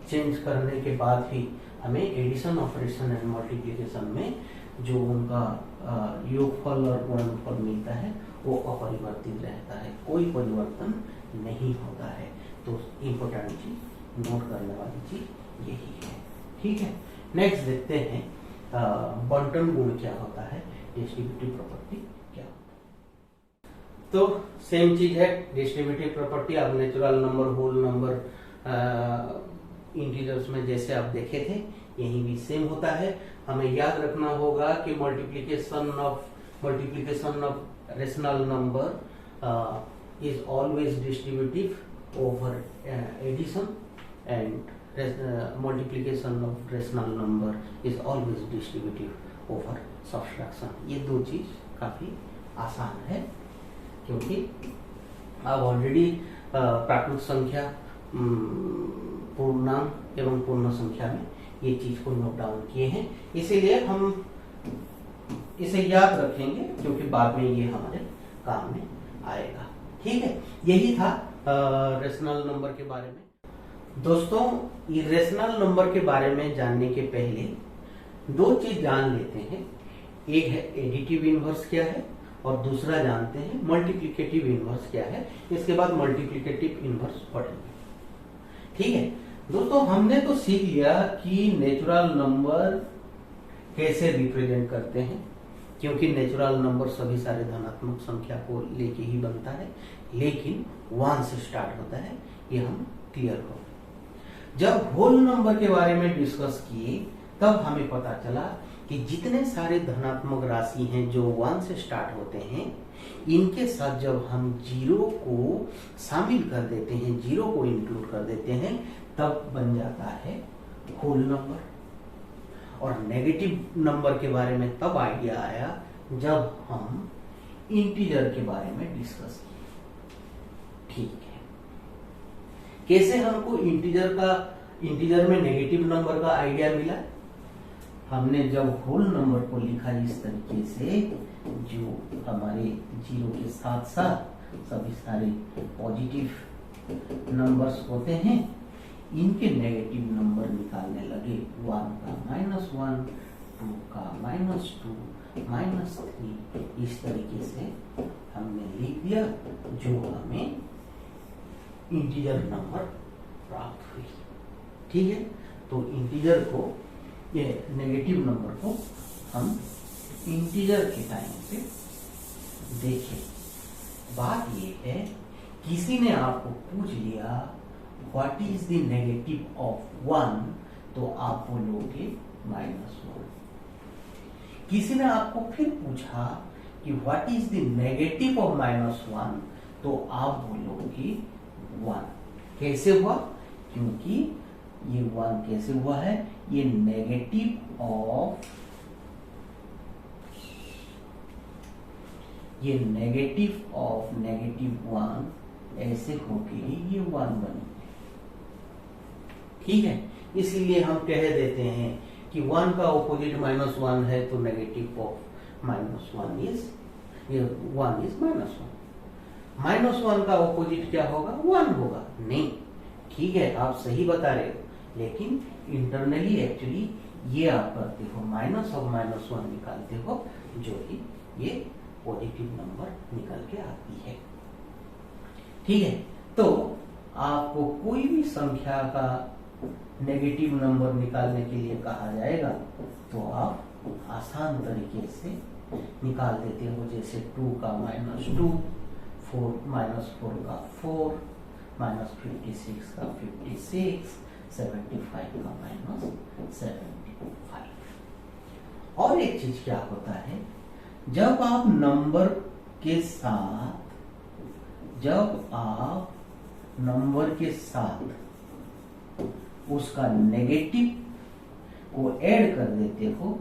चेंज करने के बाद ही हमें एडिशन ऑपरेशन एंड मल्टीप्लिकेशन में जो उनका योगफल और गुणनफल मिलता है वो अपरिवर्तित रहता है, कोई परिवर्तन नहीं होता है। तो इम्पोर्टेंट चीज, नोट करने वाली चीज यही है। ठीक है, नेक्स्ट देखते हैं बंटन गुण क्या होता है, डिस्ट्रीब्यूटिव प्रॉपर्टी क्या होता है। तो सेम चीज है, डिस्ट्रीब्यूटिव प्रॉपर्टी। आप natural number, whole number, integers में जैसे आप देखे थे, यही भी सेम होता है। हमें याद रखना होगा कि multiplication of rational number is always distributive over addition, and multiplication of rational number is always distributive over subtraction. ये दो चीज काफी आसान है, क्योंकि आप ऑलरेडी प्राथमिक संख्या, पूर्णांक एवं पूर्ण संख्या में ये चीज को नोट डाउन किए हैं, इसीलिए हम इसे याद रखेंगे, क्योंकि बाद में ये हमारे काम में आएगा। ठीक है, यही था रेशनल नंबर के बारे में। दोस्तों, इरेशनल नंबर के बारे में जानने के पहले दो चीज जान लेते हैं। एक है एडिटिव इनवर्स क्या है, और दूसरा जानते हैं मल्टीप्लिकेटिव इनवर्स क्या है। इसके बाद मल्टीप्लिकेटिव इनवर्स पढ़ेंगे। ठीक है दोस्तों, हमने तो सीख लिया कि नेचुरल नंबर कैसे रिप्रेजेंट करते हैं, क्योंकि नेचुरल नंबर सभी सारे धनात्मक संख्या को लेके ही बनता है, लेकिन 1 से स्टार्ट होता है, ये हम क्लियर हो। जब होल नंबर के बारे में डिस्कस किए, तब हमें पता चला कि जितने सारे धनात्मक राशि हैं जो 1 से स्टार्ट होते हैं, इनके साथ जब हम जीरो को शामिल कर देते हैं, जीरो को इंक्लूड कर देते हैं, तब बन जाता है होल नंबर। और नेगेटिव नंबर के बारे में तब आइडिया आया जब हम इंटीजर के बारे में डिस्कस किए। ठीक है, कैसे हमको इंटीजर में नेगेटिव नंबर का आइडिया मिला? हमने जब होल नंबर को लिखा इस तरीके से, जो हमारे जीरो के साथ साथ सभी सारे पॉजिटिव नंबर्स होते हैं, इनके नेगेटिव नंबर निकालने लगे। 1 का -1, 2 का -2, -3, इस तरीके से हमने लिख दिया, जो हमें इंटीजर नंबर प्राप्त हुई। ठीक है, तो इंटीजर को, ये नेगेटिव नंबर को हम इंटीजर के टाइम पे देखें। बात ये है, किसी ने आपको पूछ लिया what is the negative of 1, तो आप बोलोगे -1। किसी ने आपको फिर पूछा कि what is the negative of -1, तो आप बोलोगे 1। कैसे हुआ? क्योंकि ये 1 कैसे हुआ है, ये नेगेटिव ऑफ -1 ऐसे होके ही ये 1 बनी। ठीक है, इसीलिए हम कह देते हैं कि 1 का ऑपोजिट -1 है, तो नेगेटिव ऑफ -1 इज -1। -1 का ऑपोजिट क्या होगा? 1 होगा। नहीं, ठीक है, आप सही बता रहे हो, लेकिन इंटरनली एक्चुअली ये आप करते हो, -1 निकालते हो, जो कि ये पॉजिटिव नंबर निकल के आती है। ठीक है, तो आपको कोई भी संख्या का नेगेटिव नंबर निकालने के लिए कहा जाएगा, तो आप आसान तरीके से निकाल देते हो। जैसे 2 का -2, 4 का 4, -56 का 56, 75 का -75। और एक चीज क्या होता है, जब आप नंबर के साथ उसका नेगेटिव को ऐड कर देते हो,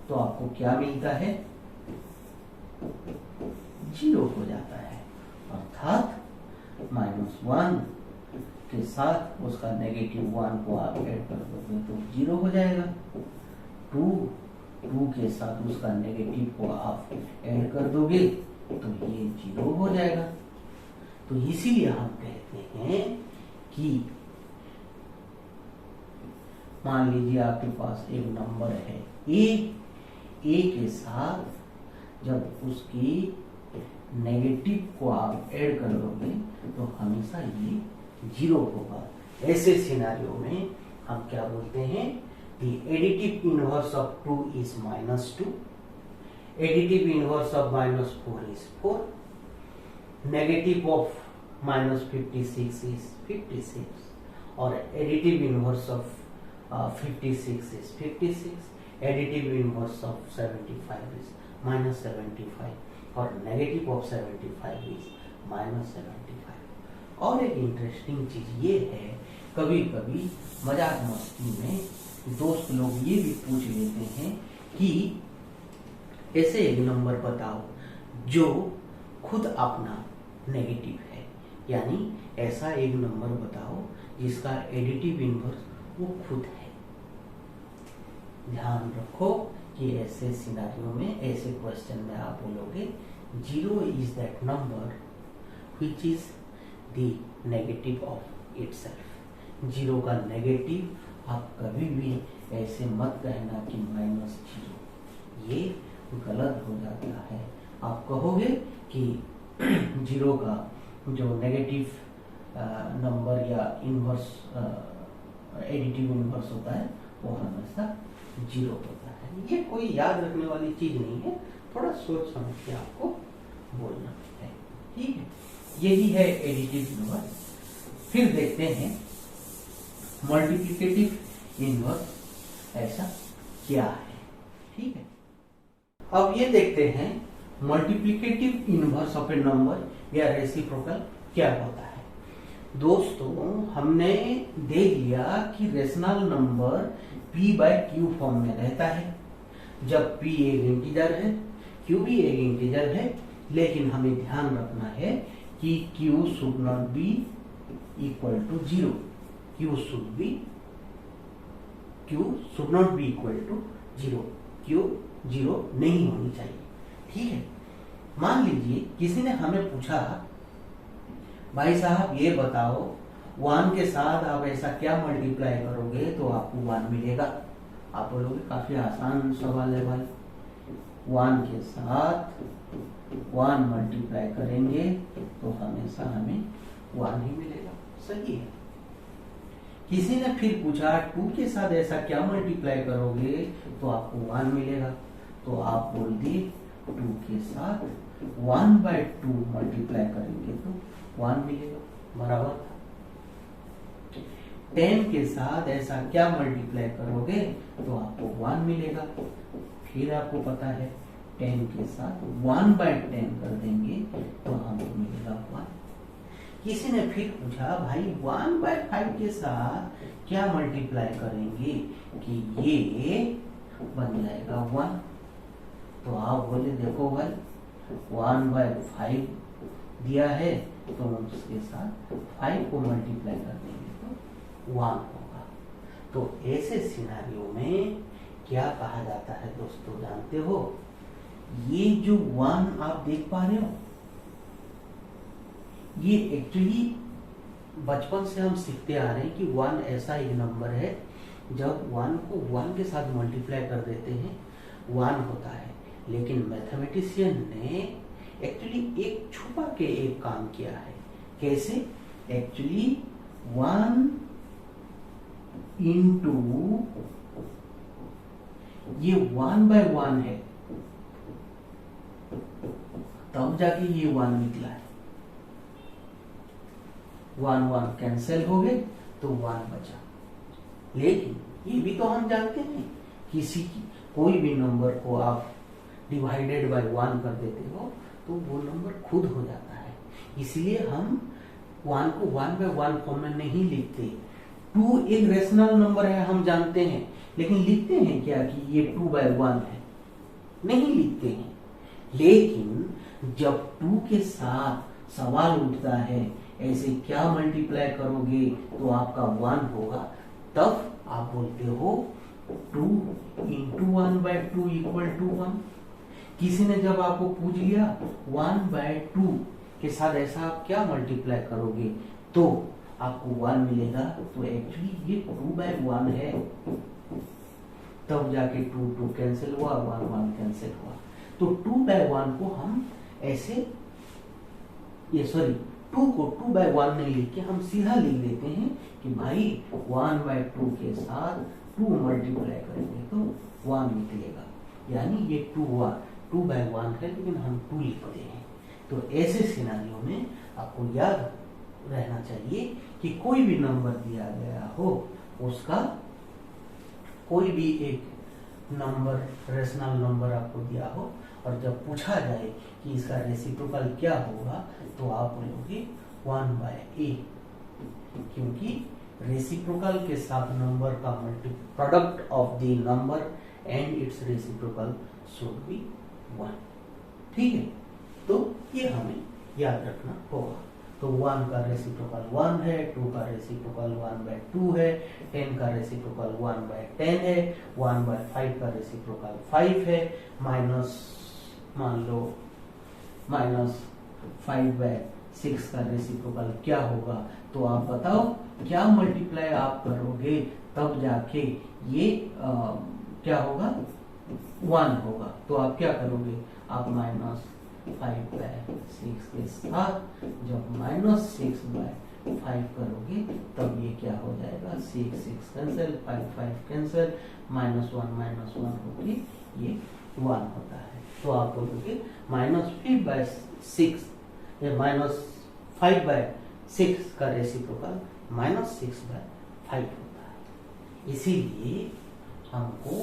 तो आपको क्या मिलता है? 0 हो जाता है। अर्थात -1 के साथ उसका -1 को आप ऐड कर दोगे तो 0 हो जाएगा। 2 के साथ उसका नेगेटिव को आप ऐड कर दोगे तो ये 0 हो जाएगा। तो इसीलिए हम कहते हैं कि मान लीजिए आपके पास एक नंबर है ए के साथ जब उसकी नेगेटिव को आप ऐड कर दोगे तो हमेशा ये 0 होगा। ऐसे सिनेरियो में हम क्या बोलते हैं, the additive inverse of 2 is -2, additive inverse of -4 is 4, negative of -56 is 56, और additive inverse of 56 is 56, additive inverse of 75 is -75, और negative of 75 is -75। और एक इंटरेस्टिंग चीज ये है, कभी कभी मजाक मस्ती में दोस्त लोग ये भी पूछ लेते हैं कि ऐसे एक नंबर बताओ जो खुद अपना नेगेटिव है, यानी ऐसा एक नंबर बताओ जिसका एडिटिव इनवर्स वो खुद है। ध्यान रखो कि ऐसे सिनेरियो में, ऐसे क्वेश्चन में आप बोलोगे 0 is that number which is the negative of itself. 0 का नेगेटिव आप कभी भी ऐसे मत कहना कि -0, ये गलत हो जाता है। आप कहोगे कि 0 का जो नेगेटिव नंबर या इनवर्स एडिटिव इनवर्स होता है वो हमेशा 0 होता है। ये कोई याद रखने वाली चीज नहीं है, थोड़ा सोच समझ के आपको बोलना है, ठीक है। यही है एडिटिव इनवर्स। फिर देखते हैं मल्टीप्लिकेटिव इनवर्स ऐसा क्या है, ठीक है। अब ये देखते हैं multiplicative inverse of A number या रेसिप्रोकल क्या होता है। दोस्तों, हमने देख लिया कि रेशनल नंबर p/q फॉर्म में रहता है जब p एक इंटीजर है, q भी एक इंटीजर है, लेकिन हमें ध्यान रखना है कि q should not be equal to 0, q should not be equal to 0, q 0 नहीं होनी चाहिए, ठीक है। मान लीजिए किसी ने हमें पूछा, भाई साहब ये बताओ 1 के साथ आप ऐसा क्या मल्टीप्लाई करोगे तो आपको 1 मिलेगा। आप बोलोगे काफी आसान सवाल है भाई, 1 के साथ 1 मल्टीप्लाई करेंगे तो हमेशा हमें 1 ही मिलेगा, सही है। किसी ने फिर पूछा 2 के साथ ऐसा क्या मल्टीप्लाई करोगे तो आपको 1 मिलेगा, तो आप बोल दिए 2 के साथ 1/2 मल्टीप्लाई करेंगे तो 1 मिलेगा, बराबर था। 10 के साथ ऐसा क्या मल्टीप्लाई करोगे तो आपको 1 मिलेगा। फिर आपको पता है 10 के साथ 1/10 कर देंगे तो हमको मिलेगा 1। किसी ने फिर पूछा भाई 1/5 के साथ क्या मल्टीप्लाई करेंगे कि ये बन जाएगा 1, तो आप बोले देखो भाई 1/5 दिया है तो उसके साथ 5 को मल्टीप्लाई कर देंगे तो 1 होगा। तो ऐसे सिनेरियो में क्या कहा जाता है दोस्तों, जानते हो? ये जो 1 आप देख पा रहे हो, ये एक्चुअली बचपन से हम सीखते आ रहे हैं कि 1 ऐसा एक नंबर है जब 1 को 1 के साथ मल्टीप्लाई कर देते हैं 1 होता है। लेकिन मैथमेटिशियन ने एक्चुअली एक छुपा के एक काम किया है। कैसे? एक्चुअली 1 इंटू ये 1/1 है, तब जाके ये 1 निकला है। 1 कैंसिल हो गए तो 1 बचा। लेकिन ये भी तो हम जानते हैं, किसी की कोई भी नंबर को आप डिवाइडेड बाय 1 कर देते हो तो वो नंबर खुद हो जाता है। इसलिए हम 1 को 1/1 फॉर्म में नहीं लिखते। 2 एक रेशनल नंबर है, हम जानते हैं, लेकिन लिखते हैं क्या कि ये 2/1 है? नहीं लिखते हैं। लेकिन जब 2 के साथ सवाल उठता है ऐसे क्या मल्टीप्लाई करोगे तो आपका 1 होगा, तब आप बोलते हो 2 इंटू 1/2 इक्वल टू 1। किसी ने जब आपको पूछ लिया 1/2 के साथ ऐसा आप क्या मल्टीप्लाई करोगे तो आपको 1 मिलेगा, तो एक्चुअली ये 2/1 है। तब जाके 2 कैंसिल हुआ, 1 कैंसिल हुआ। तो 2/1 को हम ऐसे ये सॉरी 2 को 2 बाय 1 नहीं लिख के हम सीधा लिख देते हैं कि भाई 1 बाय 2 के साथ 2 मल्टीप्लाई करेंगे तो 1 निकलेगा, यानी ये 2 बाय 1 है लेकिन हम 2 लिखते हैं। तो ऐसे सिनारियों में आपको याद रहना चाहिए कि कोई भी नंबर दिया गया हो, उसका कोई भी एक नंबर, रेशनल नंबर आपको दिया हो और जब पूछा जाए कि इसका रेसिप्रोकल क्या होगा तो आप बोलोगे 1 बाय a, क्योंकि रेसिप्रोकल के साथ नंबर का product of the number and it's reciprocal should be 1। ठीक है, तो ये हमें याद रखना होगा। तो 1 का रेसिप्रोकल 1 है, 2 का रेसिप्रोकल 1 बाय 2 है, 10 का रेसिप्रोकल 1 बाय 10 है, 1 बाय 5 का रेसिप्रोकल 5 है, माइनस मान लो -5 बाय 6 का रेसिप्रोकल क्या होगा। तो आप बताओ क्या मल्टीप्लाई आप करोगे तब जाके ये क्या होगा, 1 होगा। तो आप क्या करोगे, आप -5 बाय 6 के साथ जब -6 बाय 5 करोगे तब ये क्या हो जाएगा, 6 कैंसिल, 5 कैंसिल, -1 होके ये 1 होता है। तो आप बोलोगे -5 बाय 6 -5 बाय 6 का रेसिप्रोकल -6 बाय 5 होता है। इसीलिए हमको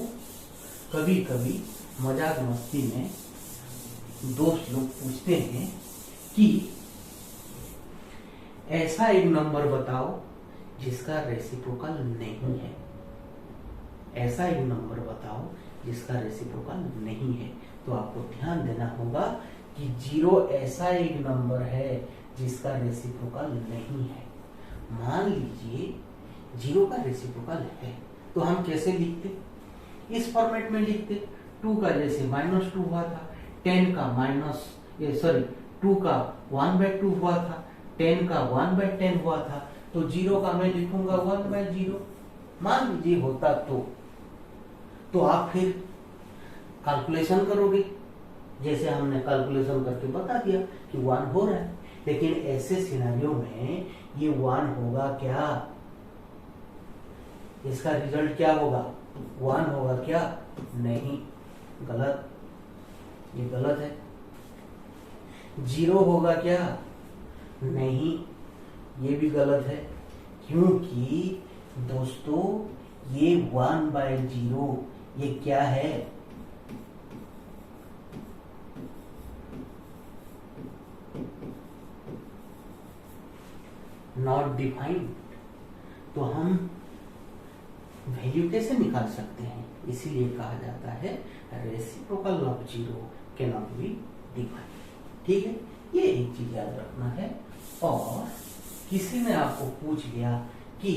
कभी कभी मजाक मस्ती में दोस्त लोग पूछते हैं कि ऐसा एक नंबर बताओ जिसका रेसिप्रोकल नहीं है, ऐसा एक नंबर बताओ जिसका रेसिप्रोकल नहीं है। तो आपको ध्यान देना होगा कि 0 ऐसा एक नंबर है जिसका रेसिप्रोकल नहीं है। मान लीजिए 0 का रेसिप्रोकल है तो हम कैसे लिखते, इस फॉर्मेट में लिखते, 2 का जैसे -2 हुआ था, 10 का 2 का 1 बाय 2 हुआ था, 10 का 1 बाय 10 हुआ था, तो 0 का मैं लिखूंगा 1 बाय 0। मान लीजिए होता तो आप फिर कैलकुलेशन करोगे, जैसे हमने कैलकुलेशन करके बता दिया कि 1 हो रहा है। लेकिन ऐसे सिनेरियो में ये 1 होगा क्या, इसका रिजल्ट क्या होगा, 1 होगा क्या, नहीं, गलत, ये गलत है। 0 होगा क्या, नहीं, ये भी गलत है, क्योंकि दोस्तों ये 1 बाय 0 ये क्या है, नॉट डिफाइंड। तो हम वैल्यू कैसे निकाल सकते हैं, इसीलिए कहा जाता है reciprocal of 0 can not be defined. ठीक है, ये एक चीज याद रखना है। और किसी ने आपको पूछ लिया कि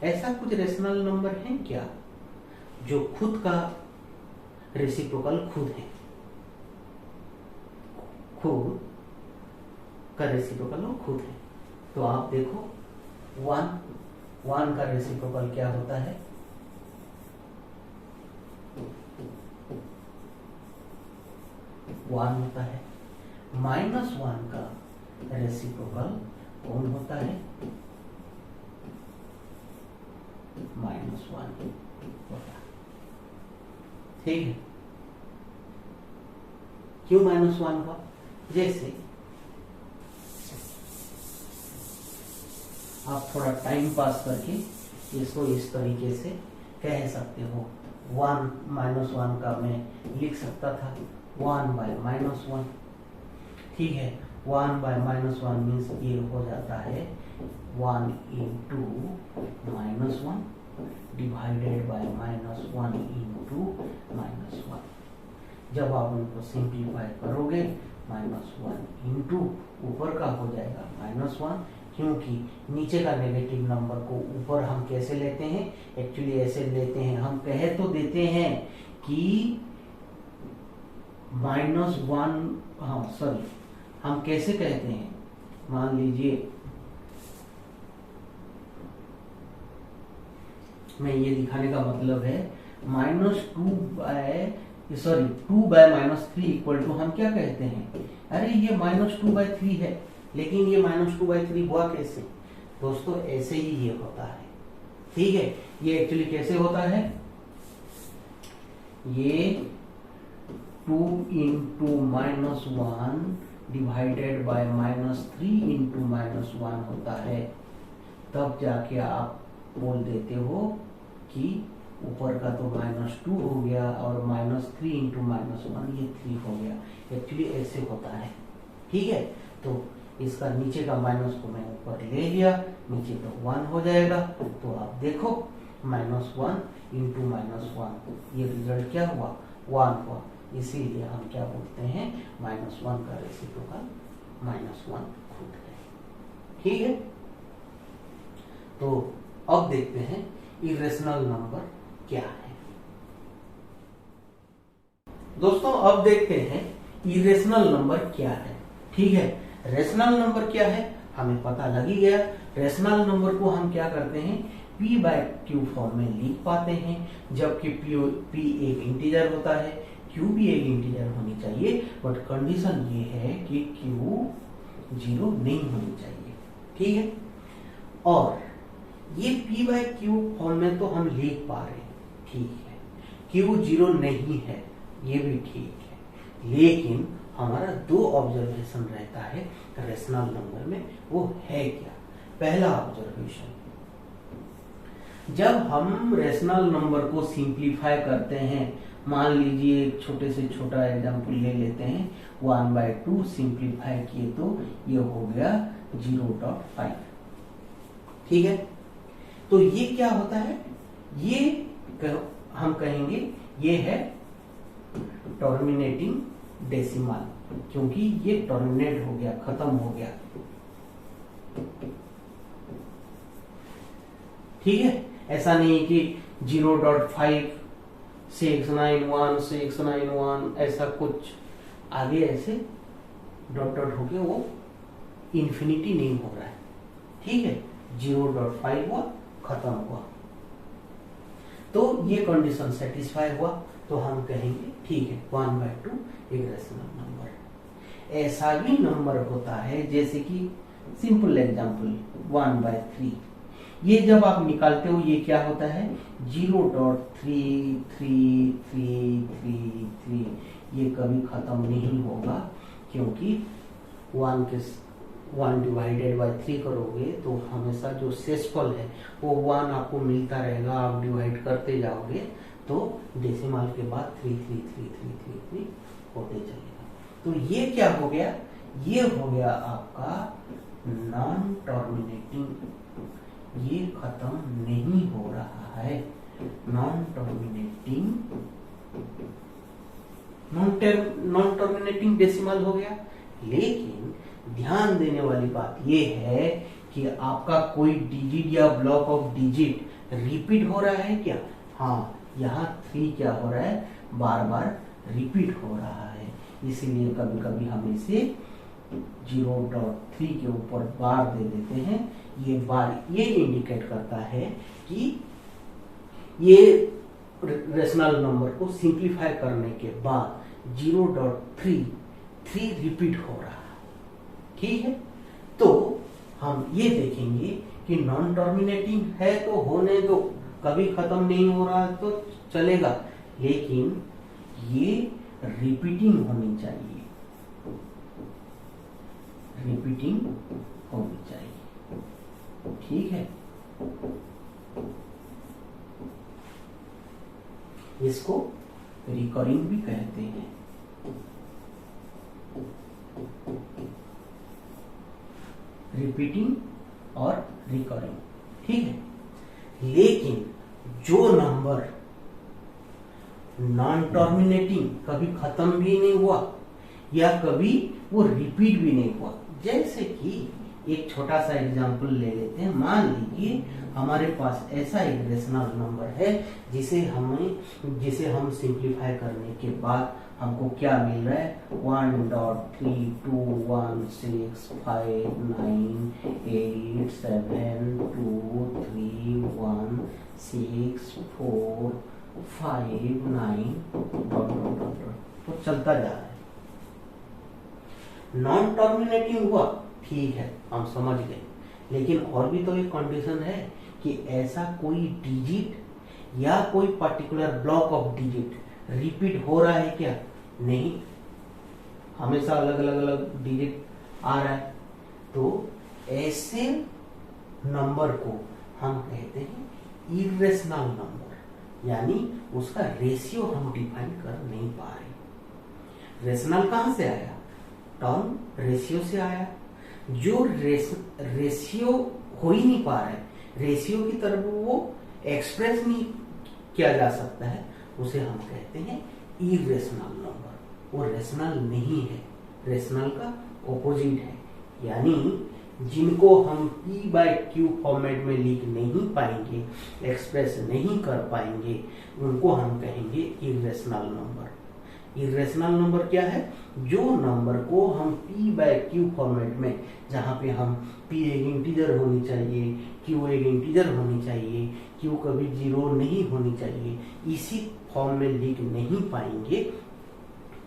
ऐसा कुछ रेशनल नंबर है क्या जो खुद का रेसिप्रोकल खुद है, खुद का रेसिप्रोकल वो खुद है। तो आप देखो 1 का रेसिप्रोकल क्या होता है, -1 होता है। -1 का रेसिप्रोकल कौन होता है, -1 होता है। ठीक है, क्यों -1 हुआ, जैसे आप थोड़ा टाइम पास करके इसको इस तरीके से कह सकते हो, 1 का मैं लिख सकता था 1 बाय -1। ठीक है, 1 बाय -1 मीन्स ये हो जाता है 1 इंटू -1 डिवाइडेड बाय -1 इंटू -1। जब आप उनको सिंप्लीफाई करोगे -1 इंटू ऊपर का हो जाएगा -1, क्योंकि नीचे का नेगेटिव नंबर को ऊपर हम कैसे लेते हैं, एक्चुअली ऐसे लेते हैं, हम कह तो देते हैं कि -1, हम कैसे कहते हैं, मान लीजिए मैं ये दिखाने का मतलब है -2 बाय -3 इक्वल टू हम क्या कहते हैं, अरे ये -2 बाय 3 है, लेकिन ये -2/3 हुआ कैसे दोस्तों? ऐसे ही ये होता है, ठीक है। ये एक्चुअली कैसे होता है, ये 2 × -1 डिवाइडेड बाय -3 × -1 होता है। तब जाके आप बोल देते हो कि ऊपर का तो -2 हो गया और -3 × -1 ये 3 हो गया। एक्चुअली ऐसे होता है, ठीक है। तो इसका नीचे का माइनस को मैं ऊपर ले लिया, नीचे तो 1 हो जाएगा। तो आप देखो -1 × -1 ये रिजल्ट क्या हुआ, 1 हुआ। इसीलिए हम क्या बोलते हैं, -1 का रेसिप्रोकल -1 खुद है, ठीक है। तो अब देखते हैं इरेशनल नंबर क्या है। दोस्तों अब देखते हैं इरेशनल नंबर क्या है, ठीक है। रेशनल नंबर क्या है हमें पता लग ही गया। रेशनल नंबर को हम क्या करते हैं, p/q फॉर्म में लिख पाते हैं, जबकि p एक इंटीजर होता है, q भी एक इंटीजर होनी चाहिए, बट कंडीशन ये है कि q 0 नहीं होनी चाहिए, ठीक है। और ये p/q फॉर्म में तो हम लिख पा रहे हैं, ठीक है। q 0 नहीं है, ये भी ठीक है, लेकिन हमारा 2 ऑब्जर्वेशन रहता है रेशनल नंबर में। वो है क्या? पहला ऑब्जर्वेशन, जब हम रेशनल नंबर को सिंप्लीफाई करते हैं, मान लीजिए एक छोटे से छोटा एग्जांपल ले लेते हैं, 1/2 सिंप्लीफाई किए तो ये हो गया 0.5, ठीक है। तो ये क्या होता है, ये हम कहेंगे ये है टर्मिनेटिंग डेसिमल, क्योंकि ये टर्मिनेट हो गया, खत्म हो गया, ठीक है। ऐसा नहीं कि 0.5 691 691 ऐसा कुछ आगे ऐसे डॉट डॉट हो गया, वो इंफिनिटी नहीं हो रहा है, ठीक है। 0.5 हुआ, खत्म हुआ, तो ये कंडीशन सेटिस्फाई हुआ, तो हम कहेंगे ठीक है 1/2 एक रेशनल नंबर है। ऐसा भी नंबर होता है जैसे कि सिंपल एग्जांपल 1/3, ये जब आप निकालते हो ये क्या होता है 0.333333, ये कभी खत्म नहीं होगा, क्योंकि 1 डिवाइडेड बाय 3 करोगे तो हमेशा जो शेषफल है वो 1 आपको मिलता रहेगा, आप डिवाइड करते जाओगे तो डेसिमल के बाद 33333 होते चलेगा। तो ये क्या हो गया, ये हो गया आपका नॉन टर्मिनेटिंग, ये खत्म नहीं हो रहा है, नॉन टर्मिनेटिंग डेसिमल हो गया। लेकिन ध्यान देने वाली बात ये है कि आपका कोई डिजिट या ब्लॉक ऑफ डिजिट रिपीट हो रहा है क्या? हाँ, यहाँ 3 क्या हो रहा है, बार बार रिपीट हो रहा है, इसीलिए कभी कभी हम इसे 0.3 के ऊपर बार दे देते हैं। ये बार ये इंडिकेट करता है कि ये रेशनल नंबर को सिंप्लीफाई करने के बाद 0.3 रिपीट हो रहा है, ठीक है। तो हम ये देखेंगे कि नॉन टर्मिनेटिंग है तो होने दो, कभी खत्म नहीं हो रहा तो चलेगा, लेकिन ये रिपीटिंग होनी चाहिए, रिपीटिंग होनी चाहिए, ठीक है। इसको रिकरिंग भी कहते हैं। रिपीटिंग और रिकरिंग, ठीक है। लेकिन जो नंबर नॉन टर्मिनेटिंग, कभी खत्म भी नहीं हुआ या कभी वो रिपीट भी नहीं हुआ, जैसे कि एक छोटा सा एग्जांपल ले लेते हैं। मान लीजिए हमारे पास ऐसा एक रेशनल नंबर है जिसे हम सिंप्लीफाई करने के बाद हमको क्या मिल रहा है 1.3216592316459 तो चलता जा रहा है। नॉन टर्मिनेटिंग हुआ ठीक है, हम समझ गए, लेकिन और भी तो एक कंडीशन है कि ऐसा कोई डिजिट या कोई particular block of digit repeat हो रहा है क्या? नहीं, हमेशा अलग अलग डिजिट आ रहा है। तो ऐसे नंबर को हम कहते हैं इरेशनल नंबर, यानी उसका रेशियो हम डिफाइन कर नहीं पा रहे। रेशनल कहां से आया? टर्म रेशियो से आया। जो रेशियो हो ही नहीं पा रहा है, रेशियो की तरफ वो एक्सप्रेस नहीं किया जा सकता है, उसे हम कहते हैं इरेशनल नंबर। वो रेशनल नहीं है, रेशनल का ऑपोजिट है। यानी जिनको हम p/q फॉर्मेट में लिख नहीं पाएंगे, एक्सप्रेस नहीं कर पाएंगे, उनको हम कहेंगे इरेशनल नंबर। इरेशनल नंबर क्या है? जो नंबर को हम p/q फॉर्मेट में, जहां पे हम p एक इंटीजर होनी चाहिए, q एक इंटीजर होनी चाहिए, q कभी जीरो नहीं होनी चाहिए, इसी फॉर्म में लिख नहीं पाएंगे,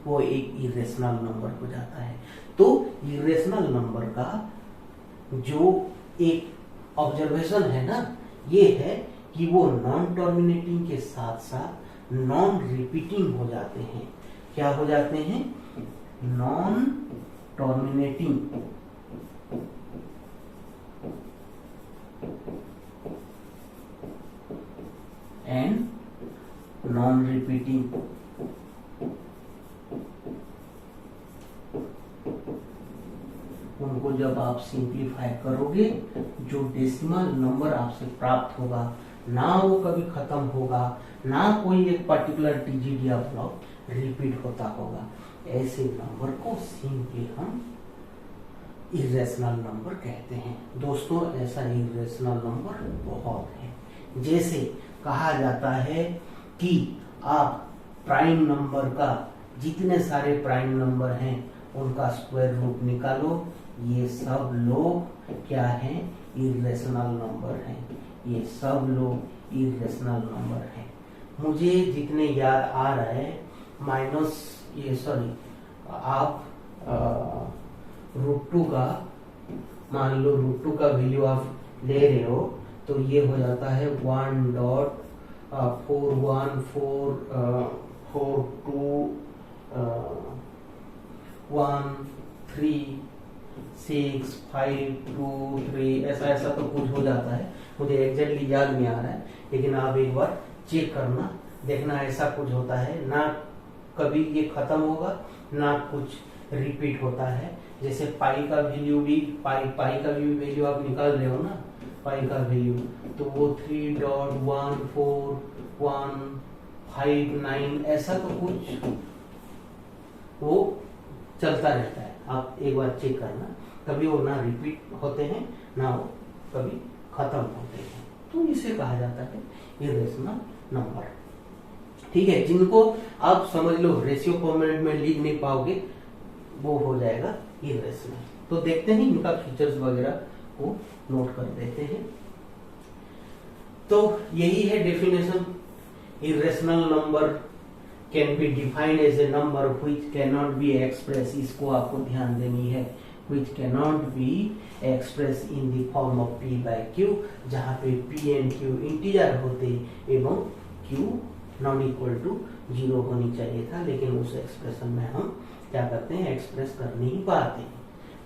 वो एक इरेशनल नंबर हो जाता है। तो इरेशनल नंबर का जो एक ऑब्जर्वेशन है ना, ये है कि वो नॉन टर्मिनेटिंग के साथ साथ नॉन रिपीटिंग हो जाते हैं। क्या हो जाते हैं? Non terminating and non repeating. उनको जब आप सिंप्लीफाई करोगे, जो डेसिमल नंबर आपसे प्राप्त होगा, ना वो कभी खत्म होगा, ना कोई एक पर्टिकुलर डिजिट या ब्लॉक रिपीट होता होगा, ऐसे नंबर को सिंपली हम इरेशनल नंबर कहते हैं। दोस्तों, ऐसा इरेशनल नंबर बहुत है। जैसे कहा जाता है कि आप प्राइम नंबर का, जितने सारे प्राइम नंबर हैं उनका स्क्वायर रूट निकालो, ये सब लोग क्या हैं? इरेशनल नंबर हैं। ये सब लोग इरेशनल नंबर हैं। मुझे जितने याद आ रहा है, माइनस ये सॉरी, आप √2 का, मान लो √2 का वैल्यू आप ले रहे हो, तो ये हो जाता है 1.1442136523, ऐसा तो कुछ हो जाता है, मुझे एग्जैक्टली याद नहीं आ रहा है, लेकिन आप एक बार चेक करना, देखना ऐसा कुछ होता है ना, कभी ये खत्म होगा ना कुछ रिपीट होता है। जैसे पाई का वैल्यू भी, पाई का भी वैल्यू आप निकाल रहे हो ना, पाई का वैल्यू, तो वो 3.14159 ऐसा तो कुछ वो चलता रहता है। आप एक बार चेक करना, कभी वो ना रिपीट होते हैं, ना वो कभी खत्म होते हैं, तो इसे कहा जाता है इरेशनल नंबर। ठीक है, जिनको आप समझ लो रेशियो फॉर्मेट में लिख नहीं पाओगे, वो हो जाएगा इरेशनल। तो देखते हैं इनका फीचर्स वगैरह को नोट कर देते हैं। तो यही है definition. Irrational number can be defined as a number which can not be express, इसको आपको ध्यान देनी है, which can not be express in the form of p/q, जहां पे p एंड q इंटीजर होते एवं q नॉट इक्वल टू 0 होनी चाहिए था, लेकिन उस एक्सप्रेशन में हम क्या करते हैं? एक्सप्रेस कर नहीं पाते।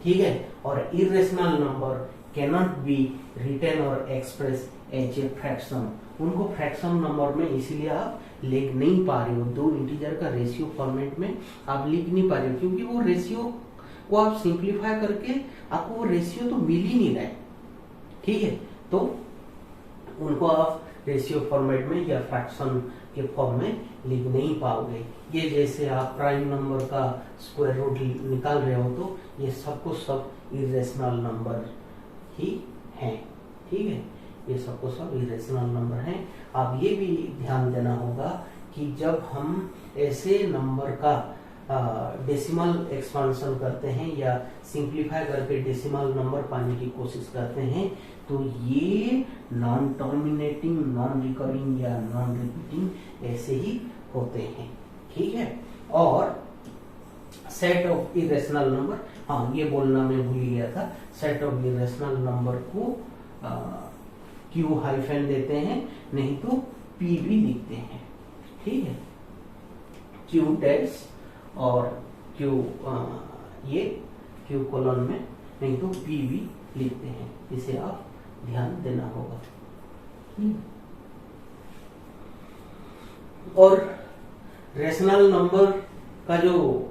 ठीक है, और irrational number can not be written और एक्सप्रेस एज ए फ्रैक्शन, उनको फ्रैक्शन नंबर में इसीलिए आप लिख नहीं पा रहे हो, दो इंटीजर का रेशियो फॉर्मेट में आप लिख नहीं पा रहे हो, क्योंकि वो रेशियो को आप सिंप्लीफाई करके आपको वो रेशियो तो मिल ही नहीं रहा है। ठीक है, तो उनको आप रेशियो फॉर्मेट में या फ्रैक्शन के फॉर्म में लिख नहीं पाओगे। ये जैसे आप प्राइम नंबर का स्क्वायर रूट निकाल रहे हो, तो ये सबको सब इरेशनल नंबर ही हैं। ठीक है, ये सबको सब इरेशनल नंबर हैं। अब ये भी ध्यान देना होगा कि जब हम ऐसे नंबर का डेसिमल एक्सपांशन करते हैं या सिंप्लीफाई करके डेसिमल नंबर पाने की कोशिश करते हैं, तो ये नॉन टर्मिनेटिंग, नॉन रिकरिंग या नॉन रिपीटिंग ऐसे ही होते हैं। ठीक है, और सेट ऑफ इरेशनल नंबर, हाँ ये बोलना मैं भूल गया था, सेट ऑफ इरेशनल नंबर को क्यू हाइफन देते हैं, नहीं तो पी भी लिखते हैं, ठीक है, क्यू डैश और क्यू ये क्यू कोलन में, नहीं तो पी भी लिखते हैं, इसे आप ध्यान देना होगा। और रेशनल नंबर का जो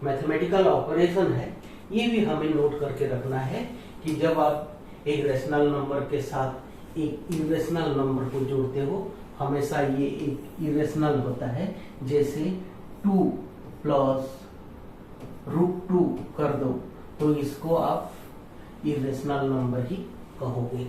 मैथमेटिकल ऑपरेशन है ये भी हमें नोट करके रखना है कि जब आप एक रेशनल नंबर के साथ एक इरेशनल नंबर को जोड़ते हो, हमेशा ये एक इरेशनल होता है। जैसे 2 प्लस √2 कर दो तो इसको आप इरेशनल नंबर ही कहोगे।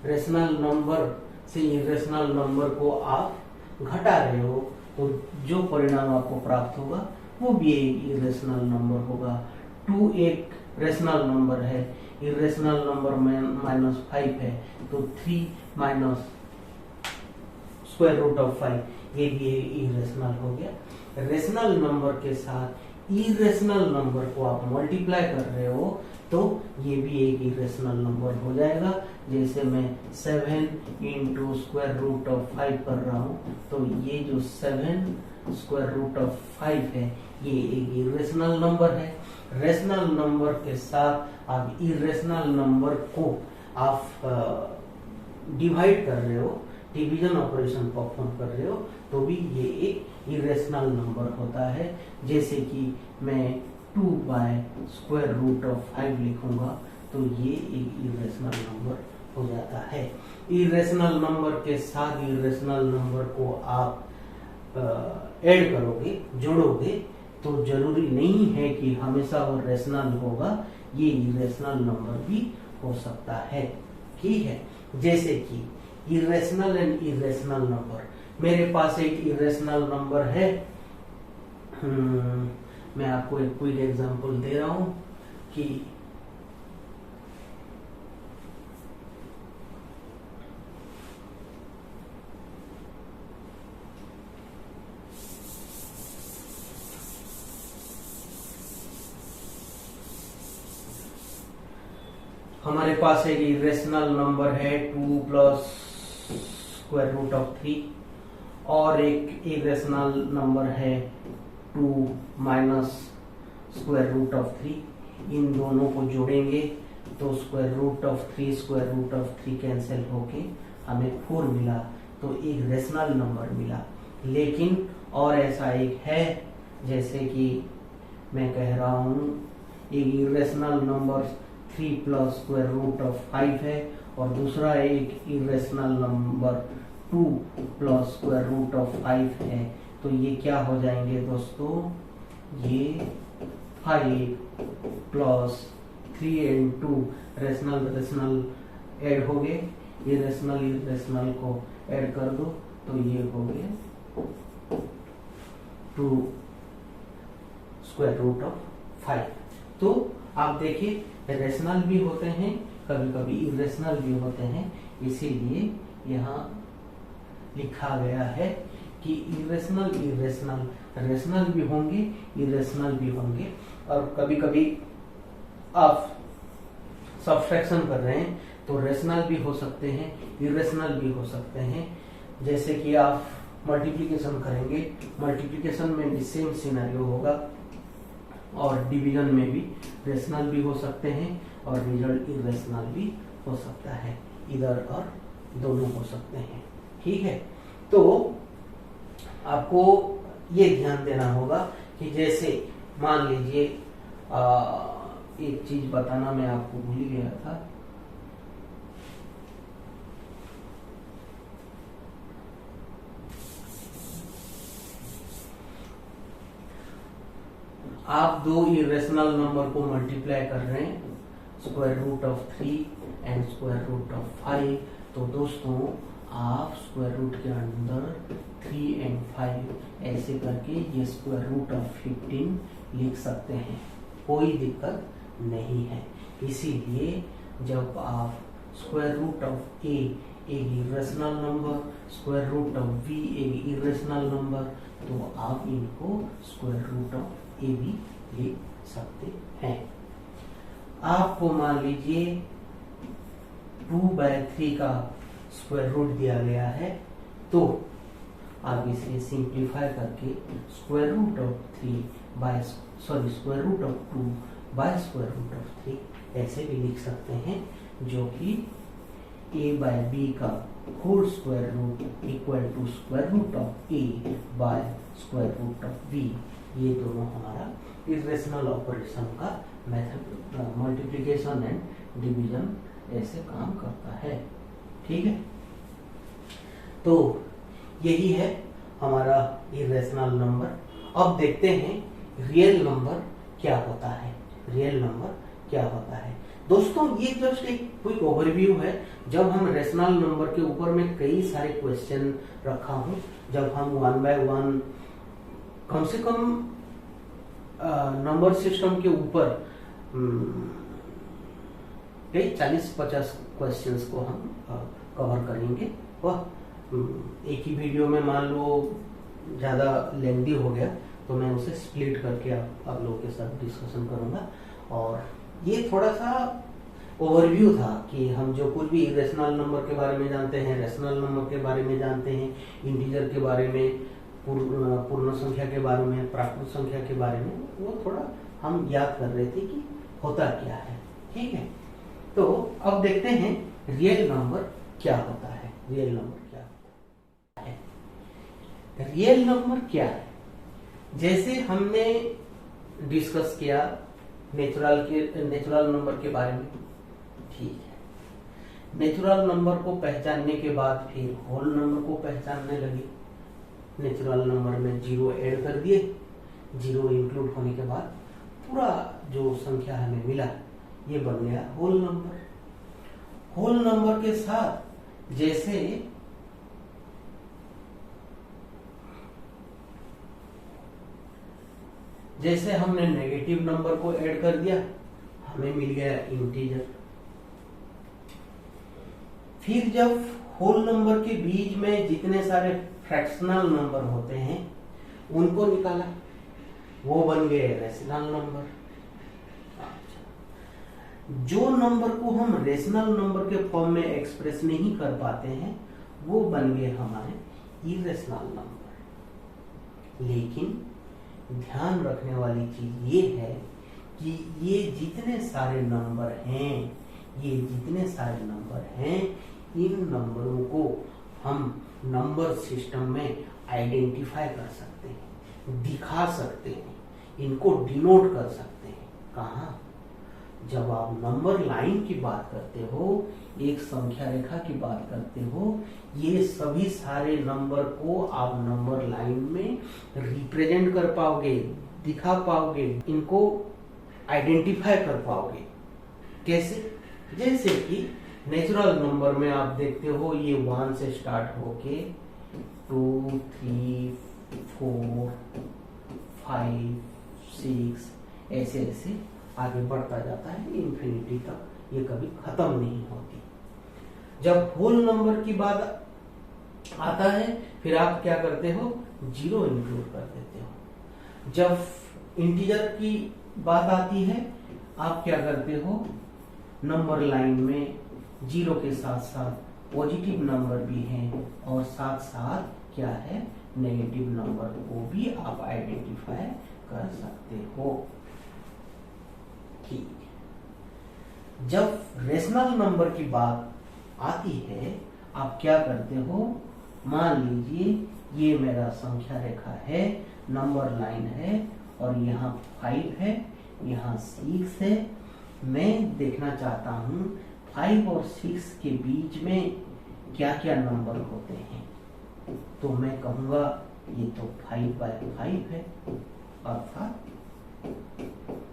रेशनल नंबर से इरेशनल नंबर को आप घटा रहे हो तो जो परिणाम आपको प्राप्त होगा वो भी एक इरेशनल नंबर होगा। 2 एक रेशनल नंबर है, इरेशनल नंबर में -5 है, तो 3 माइनस √5 ये भी इरेशनल हो गया। रेशनल नंबर के साथ इरेशनल नंबर को आप मल्टीप्लाई कर रहे हो तो ये भी एक इरेशनल नंबर हो जाएगा। जैसे मैं 7 × √5 कर रहा हूँ तो ये जो 7 √5 है ये एक इरेशनल नंबर है। रेशनल नंबर के साथ आप इरेशनल नंबर को आप डिवाइड कर रहे हो, डिवीजन ऑपरेशन परफॉर्म कर रहे हो, तो भी ये एक इरेशनल नंबर होता है। जैसे कि मैं 2/√5 लिखूंगा तो ये एक इरेशनल नंबर हो जाता है। इरेशनल नंबर के साथ इरेशनल नंबर को आप ऐड करोगे, जोड़ोगे, तो जरूरी नहीं है कि हमेशा वो रेशनल होगा, ये इरेशनल नंबर भी हो सकता है, ठीक है। जैसे कि इरेशनल एंड इरेशनल नंबर, मेरे पास एक इरेशनल नंबर है, मैं आपको एक क्विक एग्जांपल दे रहा हूं कि हमारे पास एक इरेशनल नंबर है 2 प्लस √3 और एक इरेशनल नंबर है 2 माइनस √3। इन दोनों को जोड़ेंगे तो √3 कैंसिल होके हमें 4 मिला, तो एक रेशनल नंबर मिला। लेकिन और ऐसा एक है, जैसे कि मैं कह रहा हूं एक इरेशनल नंबर 3 प्लस √5 है और दूसरा एक इरेशनल नंबर 2 प्लस √5 है, तो ये क्या हो जाएंगे दोस्तों, ये 5 प्लस 3 एंड 2 रेशनल ऐड हो गए, इरेशनल को ऐड कर दो तो ये हो गया 2 √5। तो आप देखिए रेशनल भी होते हैं, कभी कभी इरेशनल भी होते हैं, इसीलिए यहाँ लिखा गया है कि इरेशनल रेशनल भी होंगे, इरेशनल भी होंगे। और कभी कभी आप सब्ट्रैक्शन कर रहे हैं तो रेशनल भी हो सकते हैं, इरेशनल भी हो सकते हैं। जैसे कि आप मल्टीप्लिकेशन करेंगे, मल्टीप्लिकेशन में भी सेम सिनेरियो होगा और डिवीजन में भी रेशनल भी हो सकते हैं और रिजल्ट इरेशनल भी हो सकता है, इधर और दोनों हो सकते हैं, ठीक है। तो आपको ये ध्यान देना होगा कि जैसे मान लीजिए एक चीज बताना मैं आपको भूल गया था, आप दो इरेशनल नंबर को मल्टीप्लाई कर रहे हैं, √3 एंड √5, तो दोस्तों आप स्क्वायर रूट के अंदर 3 एंड 5 ऐसे करके ये √15 लिख सकते हैं, कोई दिक्कत नहीं है। इसीलिए जब आप √a एक इरेशनल नंबर, √v एक इरेशनल नंबर, तो आप इनको √a भी लिख सकते हैं। आपको मान लीजिए 2/3 का स्क्वायर रूट दिया गया है, तो आप इसे सिंप्लीफाई करके square root of 2 by square root of 3 ऐसे भी लिख सकते हैं, जो कि a/b का whole square root equal to square root of a by square root of b। ये दोनों हमारा इरेशनल ऑपरेशन का मेथड, मल्टीप्लिकेशन एंड डिवीजन ऐसे काम करता है। ठीक है, तो यही है हमारा इरेशनल नंबर। अब देखते हैं रियल नंबर क्या होता है। रियल नंबर क्या होता है दोस्तों, ये जस्ट एक क्विक ओवरव्यू है। जब हम रेशनल नंबर के ऊपर में कई सारे क्वेश्चन रखा हूं, जब हम 1 बाय 1 कम से कम नंबर सिस्टम के ऊपर कई 40-50 क्वेश्चंस को हम कवर करेंगे। वह एक ही वीडियो में मान लो ज्यादा लेंथी हो गया, तो मैं उसे स्प्लिट करके आप लोगों के साथ डिस्कशन करूंगा। और ये थोड़ा सा ओवरव्यू था कि हम जो कुछ भी इरेशनल नंबर के बारे में जानते हैं, रेशनल नंबर के बारे में जानते हैं, इंटीजर के बारे में, पूर्ण संख्या के बारे में, प्राकृत संख्या के बारे में, वो थोड़ा हम याद कर रहे थे कि होता क्या है। ठीक है, तो अब देखते हैं रियल नंबर क्या होता है। रियल नंबर क्या होता है? रियल नंबर क्या है? जैसे हमने डिस्कस किया नेचुरल नंबर के बारे में, ठीक है, नेचुरल नंबर को पहचानने के बाद फिर होल नंबर को पहचानने लगे। नेचुरल नंबर में 0 ऐड कर दिए, 0 इंक्लूड होने के बाद पूरा जो संख्या हमें मिला ये बन गया होल नंबर। होल नंबर के साथ जैसे हमने नेगेटिव नंबर को ऐड कर दिया, हमें मिल गया इंटीजर। फिर जब होल नंबर के बीच में जितने सारे फ्रैक्शनल नंबर होते हैं उनको निकाला, वो बन गए रेशनल नंबर। जो नंबर को हम रेशनल नंबर के फॉर्म में एक्सप्रेस नहीं कर पाते हैं वो बन गए हमारे इरेशनल नंबर। लेकिन ध्यान रखने वाली चीज ये है कि ये जितने सारे नंबर हैं, इन नंबरों को हम नंबर सिस्टम में आइडेंटिफाई कर सकते हैं, दिखा सकते हैं, इनको डिनोट कर सकते हैं। कहाँ? जब आप नंबर लाइन की बात करते हो, एक संख्या रेखा की बात करते हो, ये सभी सारे नंबर को आप नंबर लाइन में रिप्रेजेंट कर पाओगे, दिखा पाओगे, इनको आइडेंटिफाई कर पाओगे। कैसे? जैसे कि नेचुरल नंबर में आप देखते हो ये 1 से स्टार्ट होके 2, 3, 4, 5, 6 ऐसे ऐसे आगे बढ़ता जाता है इंफिनिटी तक, ये कभी खत्म नहीं होती। जब होल नंबर की बात आता है फिर आप क्या करते हो? 0 इंक्लूड कर देते हो। जब इंटीजर की बात आती है आप क्या करते हो? नंबर लाइन में 0 के साथ साथ पॉजिटिव नंबर भी हैं और साथ साथ क्या है, नेगेटिव नंबर को भी आप आइडेंटिफाई कर सकते हो। ठीक। जब रेशनल नंबर की बात आती है आप क्या करते हो? मान लीजिए ये मेरा संख्या रेखा है, नंबर लाइन है और यहाँ 5 है, यहाँ 6 है। मैं देखना चाहता हूँ 5 और 6 के बीच में क्या क्या नंबर होते हैं। तो मैं कहूँगा ये तो 5/5 है, अर्थात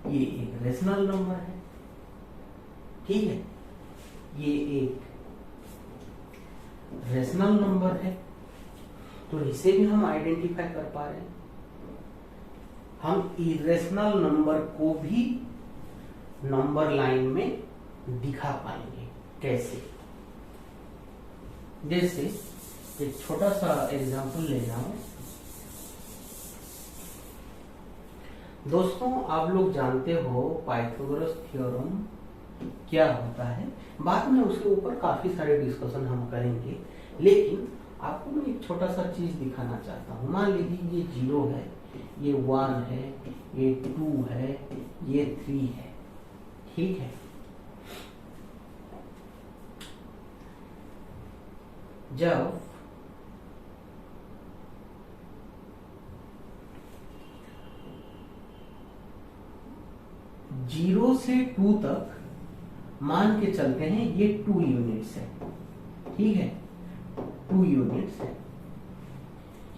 ये एक रेशनल नंबर है। ठीक है, ये एक रेशनल नंबर है, तो इसे भी हम आइडेंटिफाई कर पा रहे हैं। हम इरेशनल नंबर को भी नंबर लाइन में दिखा पाएंगे। कैसे? जैसे एक छोटा सा एग्जांपल ले जाऊं, दोस्तों आप लोग जानते हो पाइथागोरस थ्योरम क्या होता है, बाद में उसके ऊपर काफी सारे डिस्कशन हम करेंगे, लेकिन आपको मैं एक छोटा सा चीज दिखाना चाहता हूँ। मान लीजिए ये 0 है, ये 1 है, ये 2 है, ये 3 है, ठीक है। जब जीरो से 2 तक मान के चलते हैं ये 2 यूनिट्स है, ठीक है, 2 यूनिट्स है।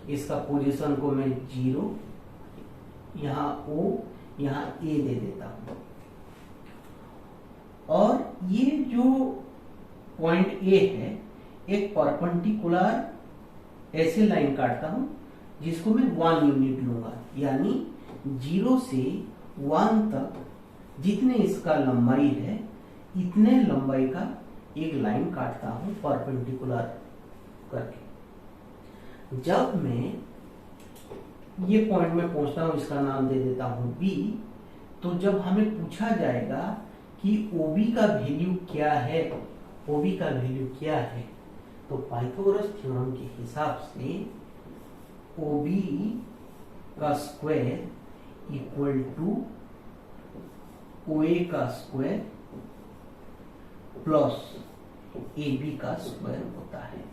इसका पोजीशन को मैं 0, यहां O, यहां A दे देता हूं, और ये जो पॉइंट A है एक परपेंडिकुलर ऐसे लाइन काटता हूं जिसको मैं 1 यूनिट लूंगा, यानी 0 से 1 तक जितने इसका लंबाई है इतने लंबाई का एक लाइन काटता हूं परपेंडिकुलर करके। जब मैं ये पॉइंट में पहुंचता हूं, इसका नाम दे देता हूं B, तो जब हमें पूछा जाएगा कि OB का वैल्यू क्या है, OB का वैल्यू क्या है, तो पाइथागोरस थ्योरम के हिसाब से OB का स्क्वायर इक्वल टू OA का स्क्वायर प्लस AB का स्क्वायर होता है।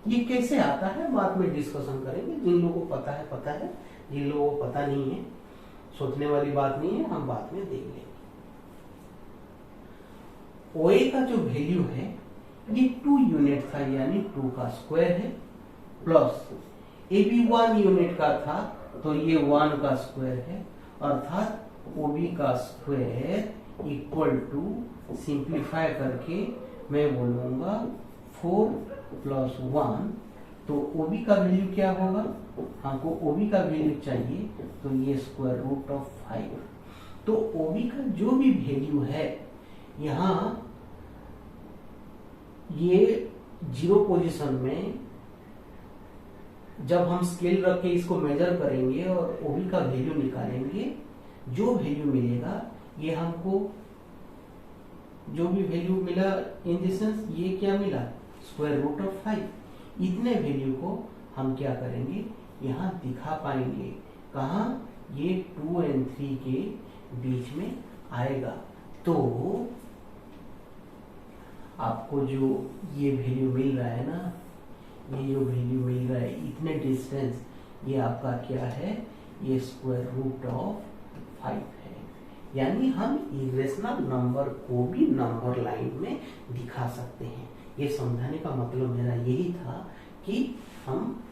ये कैसे आता है बाद में डिस्कशन करेंगे, जिन लोगों को पता है पता है, जिन लोगों को पता नहीं है सोचने वाली बात नहीं है, हम बाद में देख लेंगे। OA का जो वैल्यू है ये 2 यूनिट था, यानी 2 का स्क्वायर है, प्लस AB 1 यूनिट का था तो ये 1 का स्क्वायर है, अर्थात OB का स्क्वायर इक्वल टू, सिंप्लीफाई करके मैं बोलूंगा 4 प्लस 1, तो OB का वैल्यू क्या होगा, हमको OB का वैल्यू चाहिए, तो ये स्क्वायर रूट ऑफ 5। तो OB का जो भी वैल्यू है यहाँ ये 0 पोजीशन में जब हम स्केल रख के इसको मेजर करेंगे और OB का वैल्यू निकालेंगे, जो वैल्यू मिलेगा ये हमको, जो भी वैल्यू मिला इन द सेंस ये क्या मिला, स्क्वायर रूट ऑफ 5। इतने वैल्यू को हम क्या करेंगे, यहाँ दिखा पाएंगे, कहाँ, ये 2 और 3 के बीच में आएगा। तो आपको जो ये वैल्यू मिल रहा है ना, ये जो वैल्यू मिल रहा है इतने डिस्टेंस, ये आपका क्या है, ये स्क्वायर रूट ऑफ 5 है। यानी हम इरेशनल नंबर को भी नंबर लाइन में दिखा सकते हैं। ये समझाने का मतलब मेरा यही था कि हम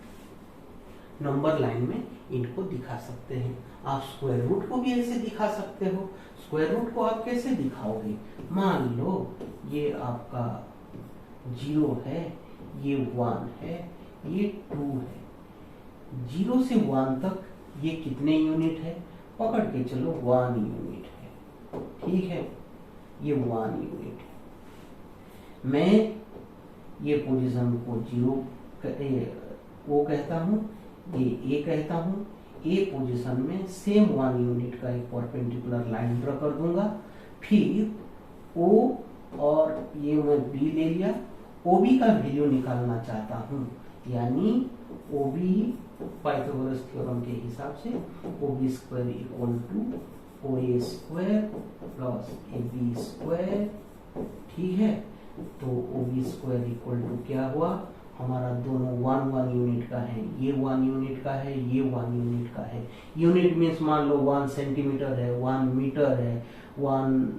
नंबर लाइन में इनको दिखा सकते हैं। आप स्क्वायर रूट को भी ऐसे दिखा सकते हो। स्क्वायर रूट को आप कैसे दिखाओगे, मान लो ये आपका 0 है, ये 1 है, ये 2 है, 0 से 1 तक ये कितने यूनिट है, पकड़ के चलो 1 यूनिट है, ठीक है, ये 1 यूनिट है। मैं ये पोजीशन को 0 O कहता हूँ, ये A कहता हूँ। A पोजीशन में सेम 1 यूनिट का एक परपेंडिकुलर लाइन ड्रॉ कर दूंगा, फिर O और ये मैं B ले लिया। OB का वैल्यू निकालना चाहता हूँ, यानी OB पाइथागोरस थ्योरम के हिसाब से OB square equal to OA square plus AB square, ठीक है। तो OB स्क्वायर इक्वल टू क्या हुआ, हमारा दोनों 1 यूनिट का है, ये 1 यूनिट का है, ये 1 यूनिट का है। यूनिट मीन्स मान लो 1 सेंटीमीटर है, 1 मीटर है, 1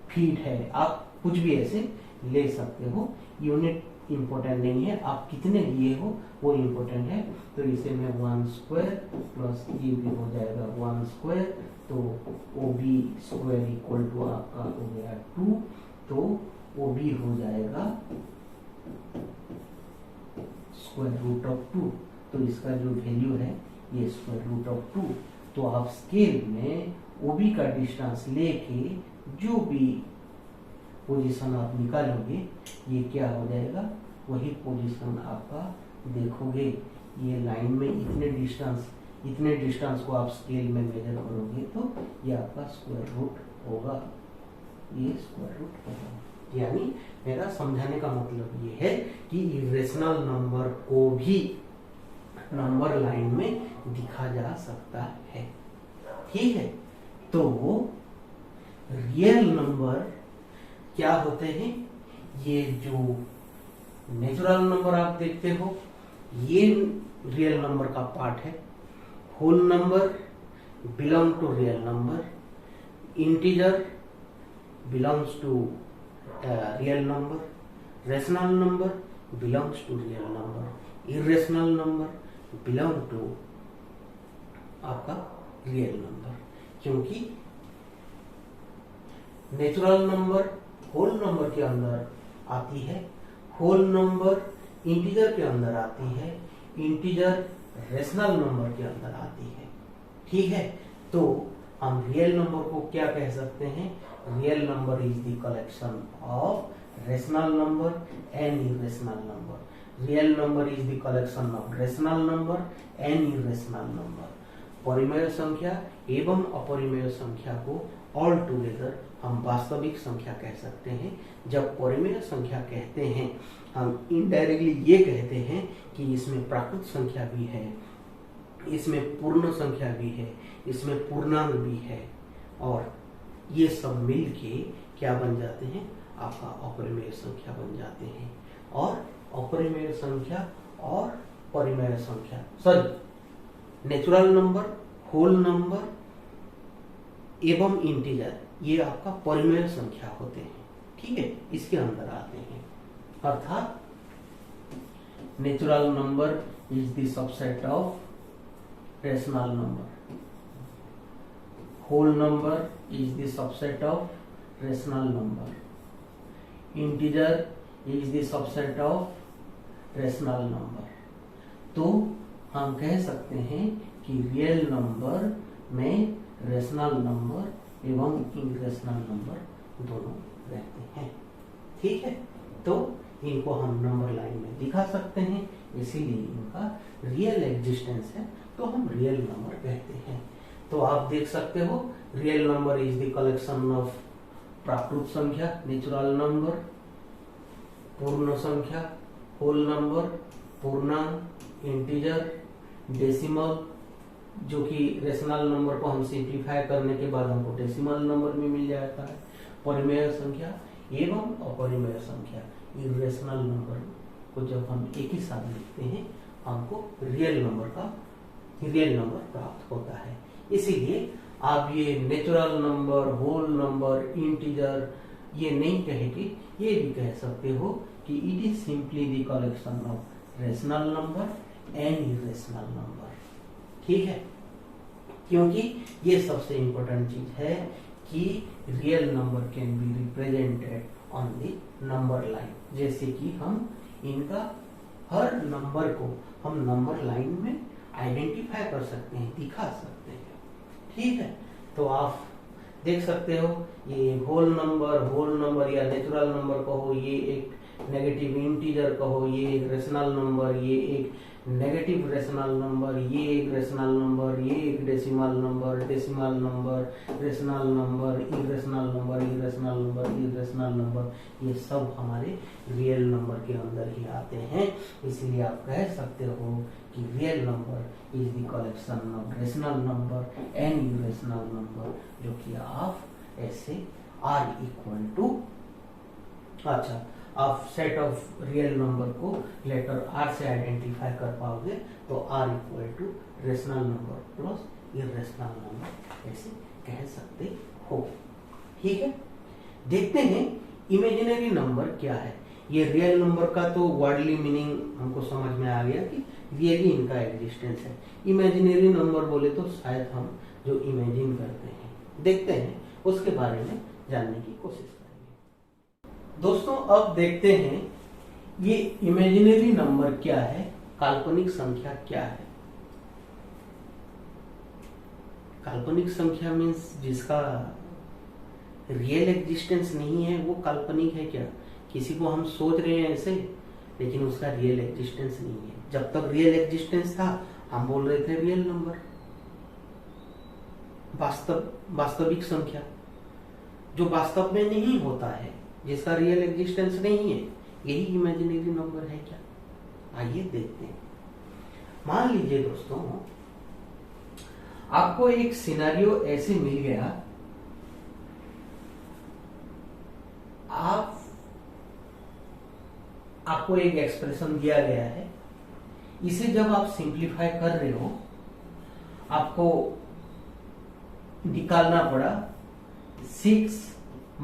फीट है, आप कुछ भी ऐसे ले सकते हो। यूनिट इंपॉर्टेंट नहीं है, आप कितने लिए हो वो इंपॉर्टेंट है। तो इसे मैं 1 स्क्वायर प्लस ये भी हो जाएगा 1 स्क्वायर, तो OB स्क्वायर इक्वल टू आपका हो गया 2, तो OB हो जाएगा स्क्वायर रूट ऑफ 2। तो इसका जो वैल्यू है ये स्क्वायर रूट ऑफ 2। तो आप स्केल में OB का डिस्टेंस लेके जो भी पोजीशन आप निकालोगे ये क्या हो जाएगा, वही पोजीशन आपका देखोगे। ये लाइन में इतने डिस्टेंस इतने डिस्टेंस को आप स्केल में मेजर करोगे तो ये आपका स्क्वायर रूट होगा, ये स्क्वायर रूट होगा। यानी मेरा समझाने का मतलब ये है कि इरेशनल नंबर को भी नंबर लाइन में दिखा जा सकता है। ठीक है, तो रियल नंबर क्या होते हैं? ये जो नेचुरल नंबर आप देखते हो ये रियल नंबर का पार्ट है। Whole number belong to real number, integer belongs to real number, rational number belongs to real number, irrational number belong to आपका रियल नंबर। क्योंकि नेचुरल नंबर होल नंबर के अंदर आती है, होल नंबर इंटीजर के अंदर आती है, इंटीजर रेशनल नंबर के अंदर आती है। ठीक है, तो हम रियल नंबर को क्या कह सकते हैं? Real number is the collection of rational number and irrational number. Real number is the collection of rational number and irrational number. परिमेय संख्या एवं अपरिमेय संख्या को ऑल टुगेदर हम वास्तविक संख्या कह सकते हैं। जब परिमेय संख्या कहते हैं हम इनडायरेक्टली ये कहते हैं कि इसमें प्राकृत संख्या भी है, इसमें पूर्ण संख्या भी है, इसमें पूर्णांक भी है, और ये सब मिलके क्या बन जाते हैं? आपका अपरिमेय संख्या बन जाते हैं। और अपरिमेय संख्या और परिमेय संख्या, sorry, natural number, whole number एवं इंटीजर ये आपका परिमेय संख्या होते हैं। ठीक है, इसके अंदर आते हैं। अर्थात natural number is the subset of rational number, whole number is the subset of rational number, integer is the subset of rational number. तो हम कह सकते हैं कि रियल नंबर में रेशनल नंबर एवं इरेशनल नंबर दोनों रहते हैं। ठीक है, तो इनको हम नंबर लाइन में दिखा सकते हैं, इसीलिए इनका रियल एग्जिस्टेंस है तो हम रियल नंबर कहते हैं। तो आप देख सकते हो real number is the collection of प्राकृत संख्या नेचुरल नंबर, पूर्ण संख्या होल नंबर, पूर्णांक इंटीजर, डेसिमल जो कि रेशनल नंबर को हम सिंप्लीफाई करने के बाद हमको डेसिमल नंबर में मिल जाता है, परिमेय संख्या एवं अपरिमेय संख्या इरेशनल नंबर को जब हम एक ही साथ लिखते हैं हमको रियल नंबर प्राप्त होता है। इसीलिए आप ये natural number, whole number, integer ये नहीं कहेंगे, ये भी कह सकते हो कि it is simply the collection of rational number and irrational number. ठीक है, क्योंकि ये सबसे इंपॉर्टेंट चीज है कि real number can be represented on the number line. जैसे कि हम इनका हर नंबर को हम नंबर लाइन में आइडेंटिफाई कर सकते हैं, दिखा सकते हैं। ठीक है, तो आप देख सकते हो ये होल नंबर या नेचुरल नंबर कहो, ये एक नेगेटिव इंटीजर कहो, ये एक रेशनल नंबर, ये एक नेगेटिव रेशनल नंबर, ये एक रेशनल नंबर, ये एक decimal number, rational number, irrational number, ये सब हमारे रियल नंबर के अंदर ही आते हैं। इसीलिए आप कह सकते हो कि real number is the collection of rational number and irrational number, जो कि आप ऐसे आर इक्वल टू, अच्छा आप सेट ऑफ रियल नंबर को लेटर आर से आइडेंटिफाई कर पाओगे तो R equal to rational number plus irrational number ऐसे कह सकते हो। ठीक है, देखते हैं इमेजिनरी नंबर क्या है। ये रियल नंबर का तो वर्डली मीनिंग हमको समझ में आ गया कि रियली इनका एग्जिस्टेंस है। इमेजिनरी नंबर बोले तो शायद हम जो इमेजिन करते हैं, देखते हैं उसके बारे में जानने की कोशिश करेंगे। दोस्तों अब देखते हैं ये इमेजिनरी नंबर क्या है, काल्पनिक संख्या क्या है। काल्पनिक संख्या मीन्स जिसका रियल एग्जिस्टेंस नहीं है वो काल्पनिक है क्या? किसी को हम सोच रहे हैं ऐसे लेकिन उसका रियल एग्जिस्टेंस नहीं है। जब तक रियल एग्जिस्टेंस था हम बोल रहे थे रियल नंबर। वास्तविक संख्या जो वास्तव में नहीं होता है, जिसका रियल एग्जिस्टेंस नहीं है, यही इमेजिनरी नंबर है क्या? आइए देखते हैं। मान लीजिए दोस्तों, आपको एक सिनेरियो ऐसे मिल गया, आपको एक एक्सप्रेशन दिया गया है, इसे जब आप सिंप्लीफाई कर रहे हो, आपको निकालना पड़ा 6 -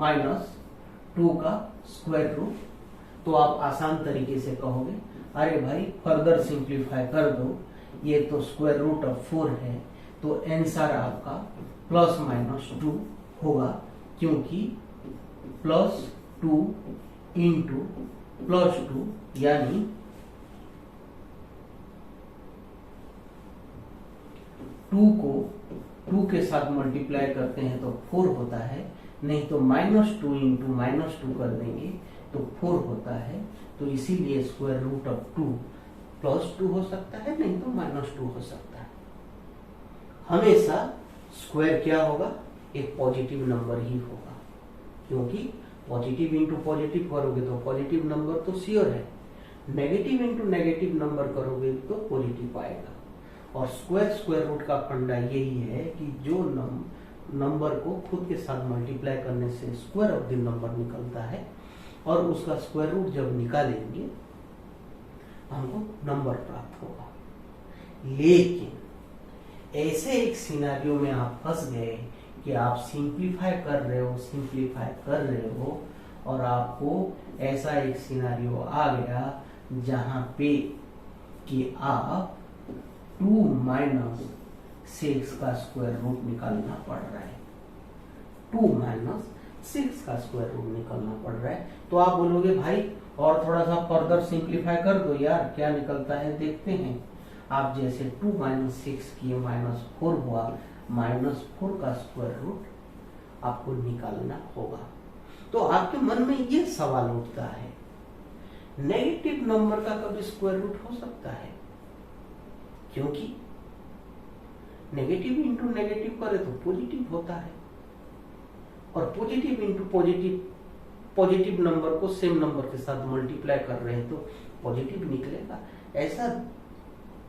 2 का स्क्वायर रूट। तो आप आसान तरीके से कहोगे, अरे भाई फर्दर सिंप्लीफाई कर दो, ये तो स्क्वायर रूट ऑफ 4 है, तो आंसर आपका ±2 होगा, क्योंकि +2 इंटू +2 यानी 2 को 2 के साथ मल्टीप्लाई करते हैं तो 4 होता है, नहीं तो -2 इंटू -2 कर देंगे तो 4 होता है। तो इसीलिए स्क्वायर रूट ऑफ 2 +2 हो सकता है, नहीं तो -2 हो सकता है। हमेशा स्क्वायर क्या होगा? एक पॉजिटिव नंबर ही होगा, क्योंकि पॉजिटिव इंटू पॉजिटिव करोगे तो पॉजिटिव नंबर तो श्योर है, नेगेटिव इंटू नेगेटिव नंबर करोगे तो पॉजिटिव आएगा। और स्क्वायर रूट का फंडा यही है कि जो नंबर को खुद के साथ मल्टीप्लाई करने से स्क्वायर ऑफ द नंबर निकलता है, और उसका स्क्वायर रूट जब निकालेंगे हमको नंबर प्राप्त होगा। लेकिन ऐसे एक सिनेरियो में आप फंस गए कि आप सिंप्लीफाई कर रहे हो और आपको ऐसा एक सिनेरियो आ गया जहां पे कि आप 2 - 6 का स्क्वायर रूट निकालना पड़ रहा है। 2 - 6 का स्क्वायर रूट निकालना पड़ रहा है। तो आप बोलोगे भाई और थोड़ा सा फर्दर सिंप्लीफाई कर दो यार, क्या निकलता है देखते हैं। आप जैसे 2 - 6 किए -4 हुआ, -4 का स्क्वायर रूट आपको निकालना होगा। तो आपके मन में ये सवाल उठता है, नेगेटिव नंबर का कभी स्क्वायर रूट हो सकता है? क्योंकि नेगेटिव इंटू नेगेटिव करे तो पॉजिटिव होता है, और पॉजिटिव इंटू पॉजिटिव नंबर को सेम नंबर के साथ मल्टीप्लाई कर रहे हैं तो पॉजिटिव निकलेगा। ऐसा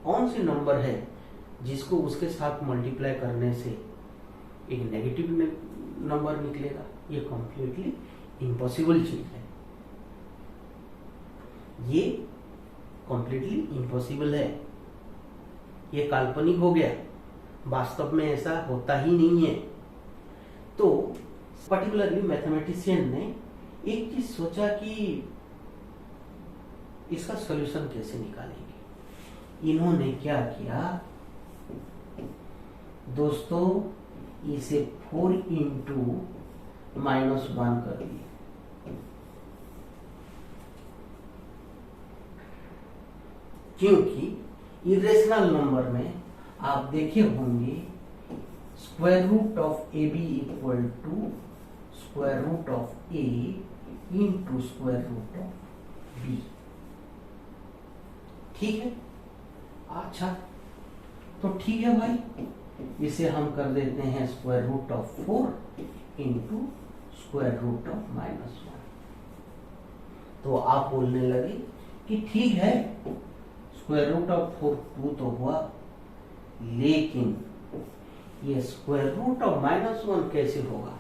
कौन सी नंबर है जिसको उसके साथ मल्टीप्लाई करने से एक नेगेटिव नंबर निकलेगा? ये कंप्लीटली इम्पॉसिबल चीज है, ये कंप्लीटली इम्पॉसिबल है, ये काल्पनिक हो गया, वास्तव में ऐसा होता ही नहीं है। तो पर्टिकुलरली मैथमेटिशियन ने एक चीज सोचा कि इसका सॉल्यूशन कैसे निकालेंगे। इन्होंने क्या किया दोस्तों, इसे 4 इंटू -1 कर दिया, क्योंकि इरेशनल नंबर में आप देखे होंगे square root of a b equal to square root of a into square root of b. ठीक है, अच्छा तो ठीक है भाई, इसे हम कर देते हैं square root of 4 into square root of -1। तो आप बोलने लगे कि ठीक है, स्क्वायर रूट ऑफ 4 2 तो हुआ, लेकिन ये स्क्वायर रूट ऑफ -1 कैसे होगा?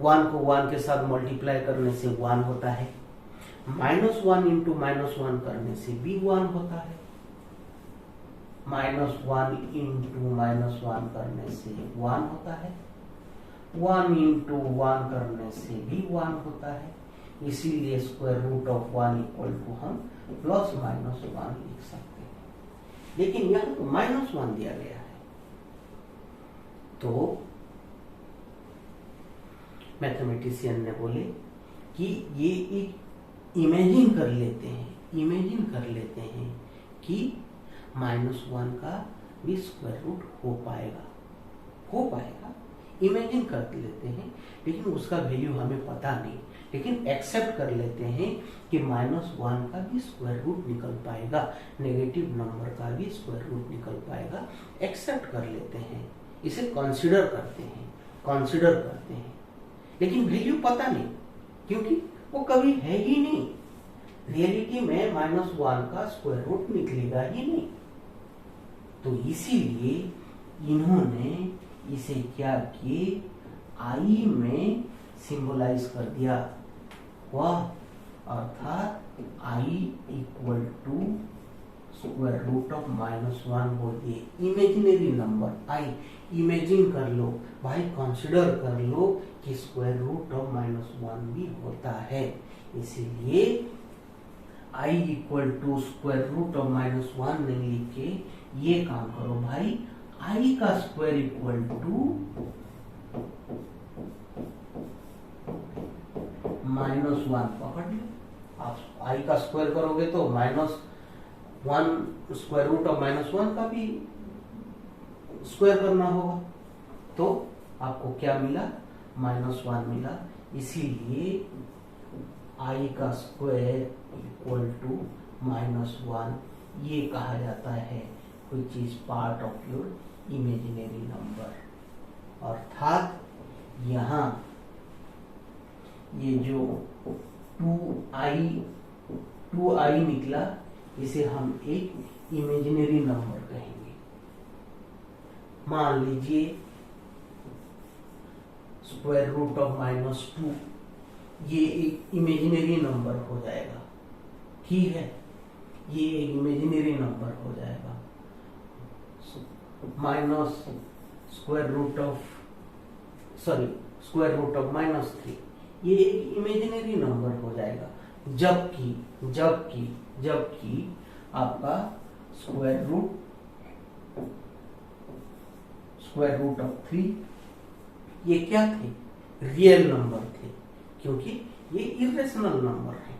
1 को 1 के साथ मल्टीप्लाई करने से 1 होता है, -1 इंटू -1 करने से भी 1 होता है, -1 इंटू -1 करने से 1 होता है, 1 इंटू 1 करने से भी 1 होता है। इसीलिए square root of 1 equal to हम ±1 लिख सकते हैं। लेकिन यहां तो -1 दिया गया है, तो मैथमेटिशियन ने बोले कि ये एक इमेजिन कर लेते हैं कि -1 का भी स्क्वायर रूट हो पाएगा, इमेजिन कर लेते हैं, लेकिन उसका वैल्यू हमें पता नहीं, लेकिन एक्सेप्ट कर लेते हैं कि -1 का भी स्क्वायर रूट निकल पाएगा, नेगेटिव नंबर का भी स्क्वायर रूट निकल पाएगा, एक्सेप्ट कर लेते हैं। इसे कंसीडर करते हैं, लेकिन वैल्यू पता नहीं, क्योंकि वो कभी है ही नहीं। रियलिटी में -1 का स्क्वायर रूट निकलेगा ही नहीं। तो इसीलिए इन्होंने इसे क्या किए, आई में सिंबलाइज कर दिया, वह अर्थात I equal to square root of -1 बोल दिए। इमेजिनरी नंबर आई इमेजिन कर लो भाई, कंसिडर कर लो कि स्क्वायर रूट ऑफ -1 भी होता है। इसीलिए I equal to square root of -1 नहीं लिख के ये काम करो भाई, आई का स्क्वायर इक्वल टू -1 पकड़ लो। आप आई का स्क्वायर करोगे तो -1 स्क्वायर रूट ऑफ -1 का भी स्क्वायर करना होगा, तो आपको क्या मिला, -1 मिला। इसीलिए आई का स्क्वायर इक्वल टू -1 ये कहा जाता है which is part of your imaginary number. अर्थात यहाँ ये जो 2i निकला, इसे हम एक इमेजिनरी नंबर कहेंगे। मान लीजिए स्क्वायर रूट ऑफ -2 ये एक इमेजिनरी नंबर हो जाएगा, ठीक है, ये एक इमेजिनरी नंबर हो जाएगा। माइनस स्क्वायर रूट ऑफ -3 ये एक इमेजिनरी नंबर हो जाएगा। जबकि आपका स्क्वायर रूट ऑफ 3 ये क्या थे, रियल नंबर थे, क्योंकि ये इरेशनल नंबर है।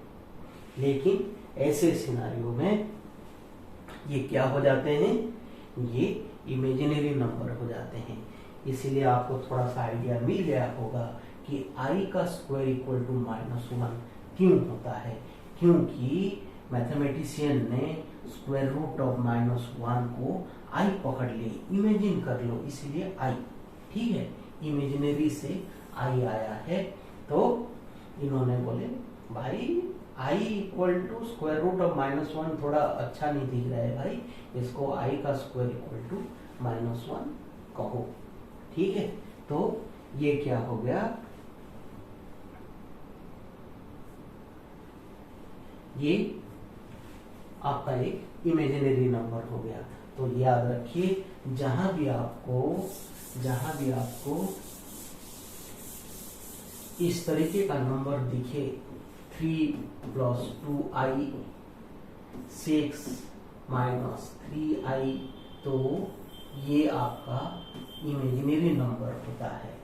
लेकिन ऐसे सिनारियो में ये क्या हो जाते हैं, ये इमेजिनरी नंबर हो जाते हैं। इसीलिए आपको थोड़ा सा आइडिया मिल गया होगा कि आई का स्क्वायर इक्वल टू -1 क्यों होता है, क्योंकि मैथमेटिशियन ने स्क्वायर रूट ऑफ -1 को आई पकड़ ली, इमेजिन कर लो, इसलिए आई, ठीक है, इमेजिनरी से आई आया है। तो इन्होंने बोले भाई I equal to square root of -1 थोड़ा अच्छा नहीं दिख रहा है भाई, इसको आई का स्क्वायर इक्वल टू -1 कहो, ठीक है। तो ये क्या हो गया, ये आपका एक इमेजिनरी नंबर हो गया। तो याद रखिए, जहां भी आपको इस तरीके का नंबर दिखे 3 + 2i 6 - 3i, तो ये आपका इमेजिनरी नंबर होता है।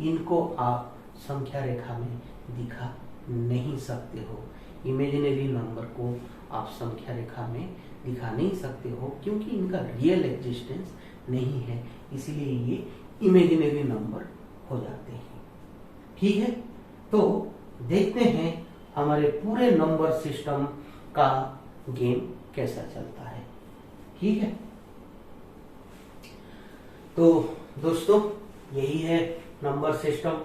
इनको आप संख्या रेखा में दिखा नहीं सकते हो। इमेजिनरी नंबर को आप संख्या रेखा में दिखा नहीं सकते हो, क्योंकि इनका रियल एग्जिस्टेंस नहीं है, इसीलिए ये इमेजिनरी नंबर हो जाते हैं, ठीक है। तो देखते हैं हमारे पूरे नंबर सिस्टम का गेम कैसा चलता है, ठीक है। तो दोस्तों, यही है नंबर सिस्टम।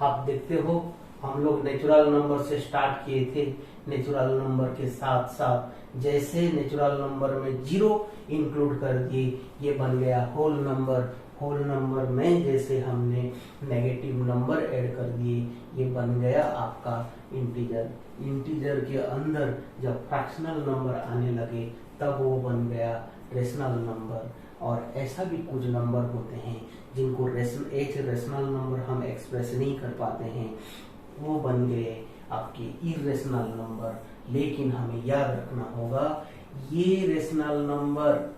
आप देखते हो हम लोग नेचुरल नंबर से स्टार्ट किए थे। नेचुरल नंबर के साथ साथ जैसे नेचुरल नंबर में 0 इंक्लूड कर दिए, ये बन गया होल नंबर। होल नंबर में जैसे हमने नेगेटिव नंबर ऐड कर दिए, ये बन गया आपका इंटीजर। इंटीजर के अंदर जब फ्रैक्शनल नंबर आने लगे तब वो बन गया रेशनल नंबर। और ऐसा भी कुछ नंबर होते हैं जिनको एक रेशनल नंबर हम एक्सप्रेस नहीं कर पाते हैं, वो बन गए आपके इरेशनल नंबर। लेकिन हमें याद रखना होगा, ये रेशनल नंबर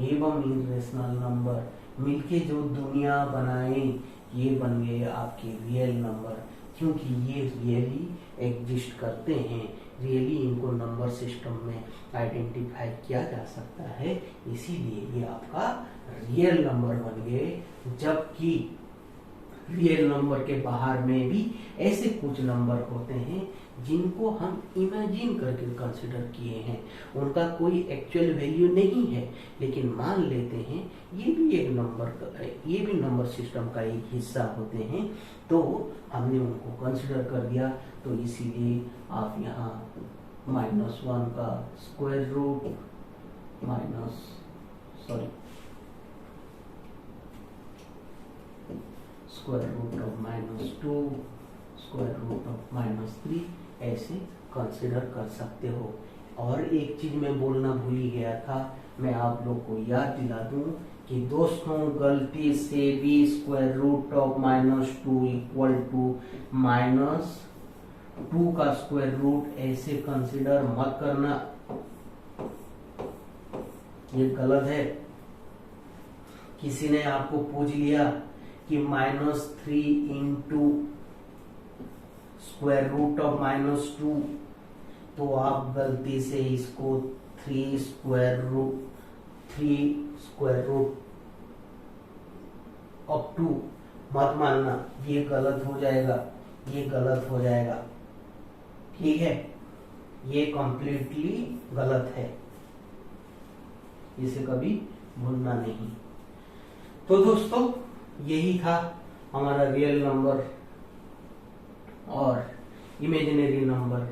एवं इरेशनल नंबर मिलके जो दुनिया बनाए, ये बन गए आपके रियल नंबर, क्योंकि ये रियली एग्जिस्ट करते हैं। रियली इनको नंबर सिस्टम में आइडेंटिफाई किया जा सकता है, इसीलिए ये आपका रियल नंबर बन गए। जबकि रियल नंबर के बाहर में भी ऐसे कुछ नंबर होते हैं जिनको हम इमेजिन करके कंसिडर किए हैं, उनका कोई एक्चुअल वैल्यू नहीं है, लेकिन मान लेते हैं ये भी एक नंबर का, ये भी नंबर सिस्टम का एक हिस्सा होते हैं, तो हमने उनको कंसिडर कर दिया। तो इसीलिए आप यहाँ -1 का square root square root of -2 square root of -3 ऐसे कंसिडर कर सकते हो। और एक चीज मैं बोलना भूल ही गया था, मैं आप लोग को याद दिला दूं कि दोस्तों गलती से भी square root of -2 equal to -2 का स्क्वायर रूट ऐसे कंसिडर मत करना, ये गलत है। किसी ने आपको पूछ लिया कि -3 इंटू स्क्वायर रूट ऑफ -2, तो आप गलती से इसको 3 स्क्वायर रूट ऑफ 2 मत मानना, ये गलत हो जाएगा, ये गलत हो जाएगा, ठीक है, ये कंप्लीटली गलत है, इसे कभी भूलना नहीं। तो दोस्तों यही था हमारा रियल नंबर और इमेजिनरी नंबर,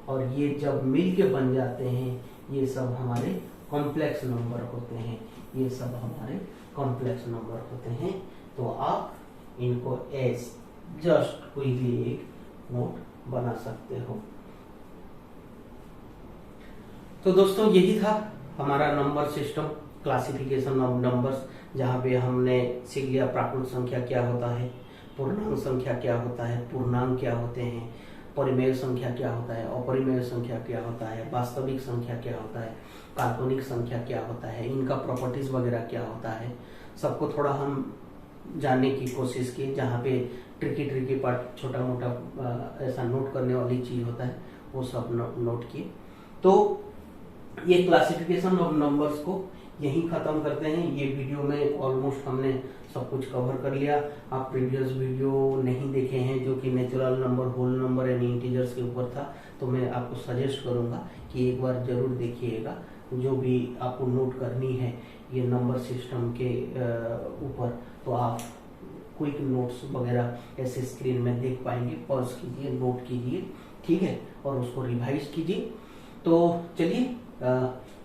और ये जब मिलके बन जाते हैं ये सब हमारे कॉम्प्लेक्स नंबर होते हैं, ये सब हमारे कॉम्प्लेक्स नंबर होते हैं। तो आप इनको एज जस्ट क्विकली एक नोट बना सकते हो। तो दोस्तों यही था हमारा number system, classification of numbers, जहाँ पे हमने सीख लिया प्राकृत संख्या क्या होता है, पूर्णांक संख्या क्या होता है, पूर्णांक क्या होते हैं, परिमेय संख्या क्या होता है, अपरिमेय संख्या क्या होता है, वास्तविक संख्या क्या होता है, काल्पनिक संख्या क्या होता है, इनका प्रॉपर्टीज वगैरह क्या होता है, सबको थोड़ा हम जानने की कोशिश की। जहाँ पे ट्रिकी पार्ट छोटा मोटा ऐसा नोट करने वाली चीज होता है वो सब नोट किए। तो ये क्लासिफिकेशन ऑफ नंबर्स को यही खत्म करते हैं। ये वीडियो में ऑलमोस्ट हमने सब कुछ कवर कर लिया। आप प्रीवियस वीडियो नहीं देखे हैं जो कि नेचुरल नंबर, होल नंबर यानी इंटीजर्स के ऊपर था, तो मैं आपको सजेस्ट करूंगा कि एक बार जरूर देखिएगा। जो भी आपको नोट करनी है ये नंबर सिस्टम के ऊपर, तो आप क्विक नोट्स वगैरह ऐसे स्क्रीन में देख पाएंगे। पॉज कीजिए, नोट कीजिए, ठीक है, और उसको रिवाइज कीजिए। तो चलिए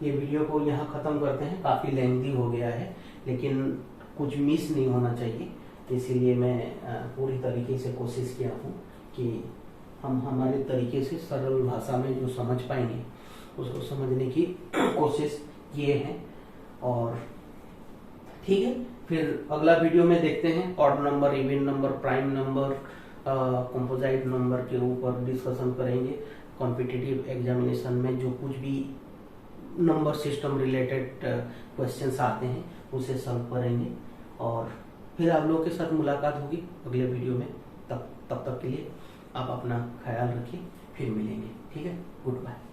ये वीडियो को यहाँ खत्म करते हैं। काफी लेंथी हो गया है, लेकिन कुछ मिस नहीं होना चाहिए, इसीलिए मैं पूरी तरीके से कोशिश किया हूँ कि हम हमारे तरीके से सरल भाषा में जो समझ पाएंगे उसको समझने की कोशिश किए हैं। और ठीक है, फिर अगला वीडियो में देखते हैं odd number, even number, prime number, composite number के ऊपर डिस्कशन करेंगे। कॉम्पिटिटिव एग्जामिनेशन में जो कुछ भी नंबर सिस्टम रिलेटेड क्वेश्चंस आते हैं उसे सॉल्व करेंगे, और फिर आप लोगों के साथ मुलाकात होगी अगले वीडियो में। तब तक के लिए आप अपना ख्याल रखिए, फिर मिलेंगे, ठीक है, गुड बाय।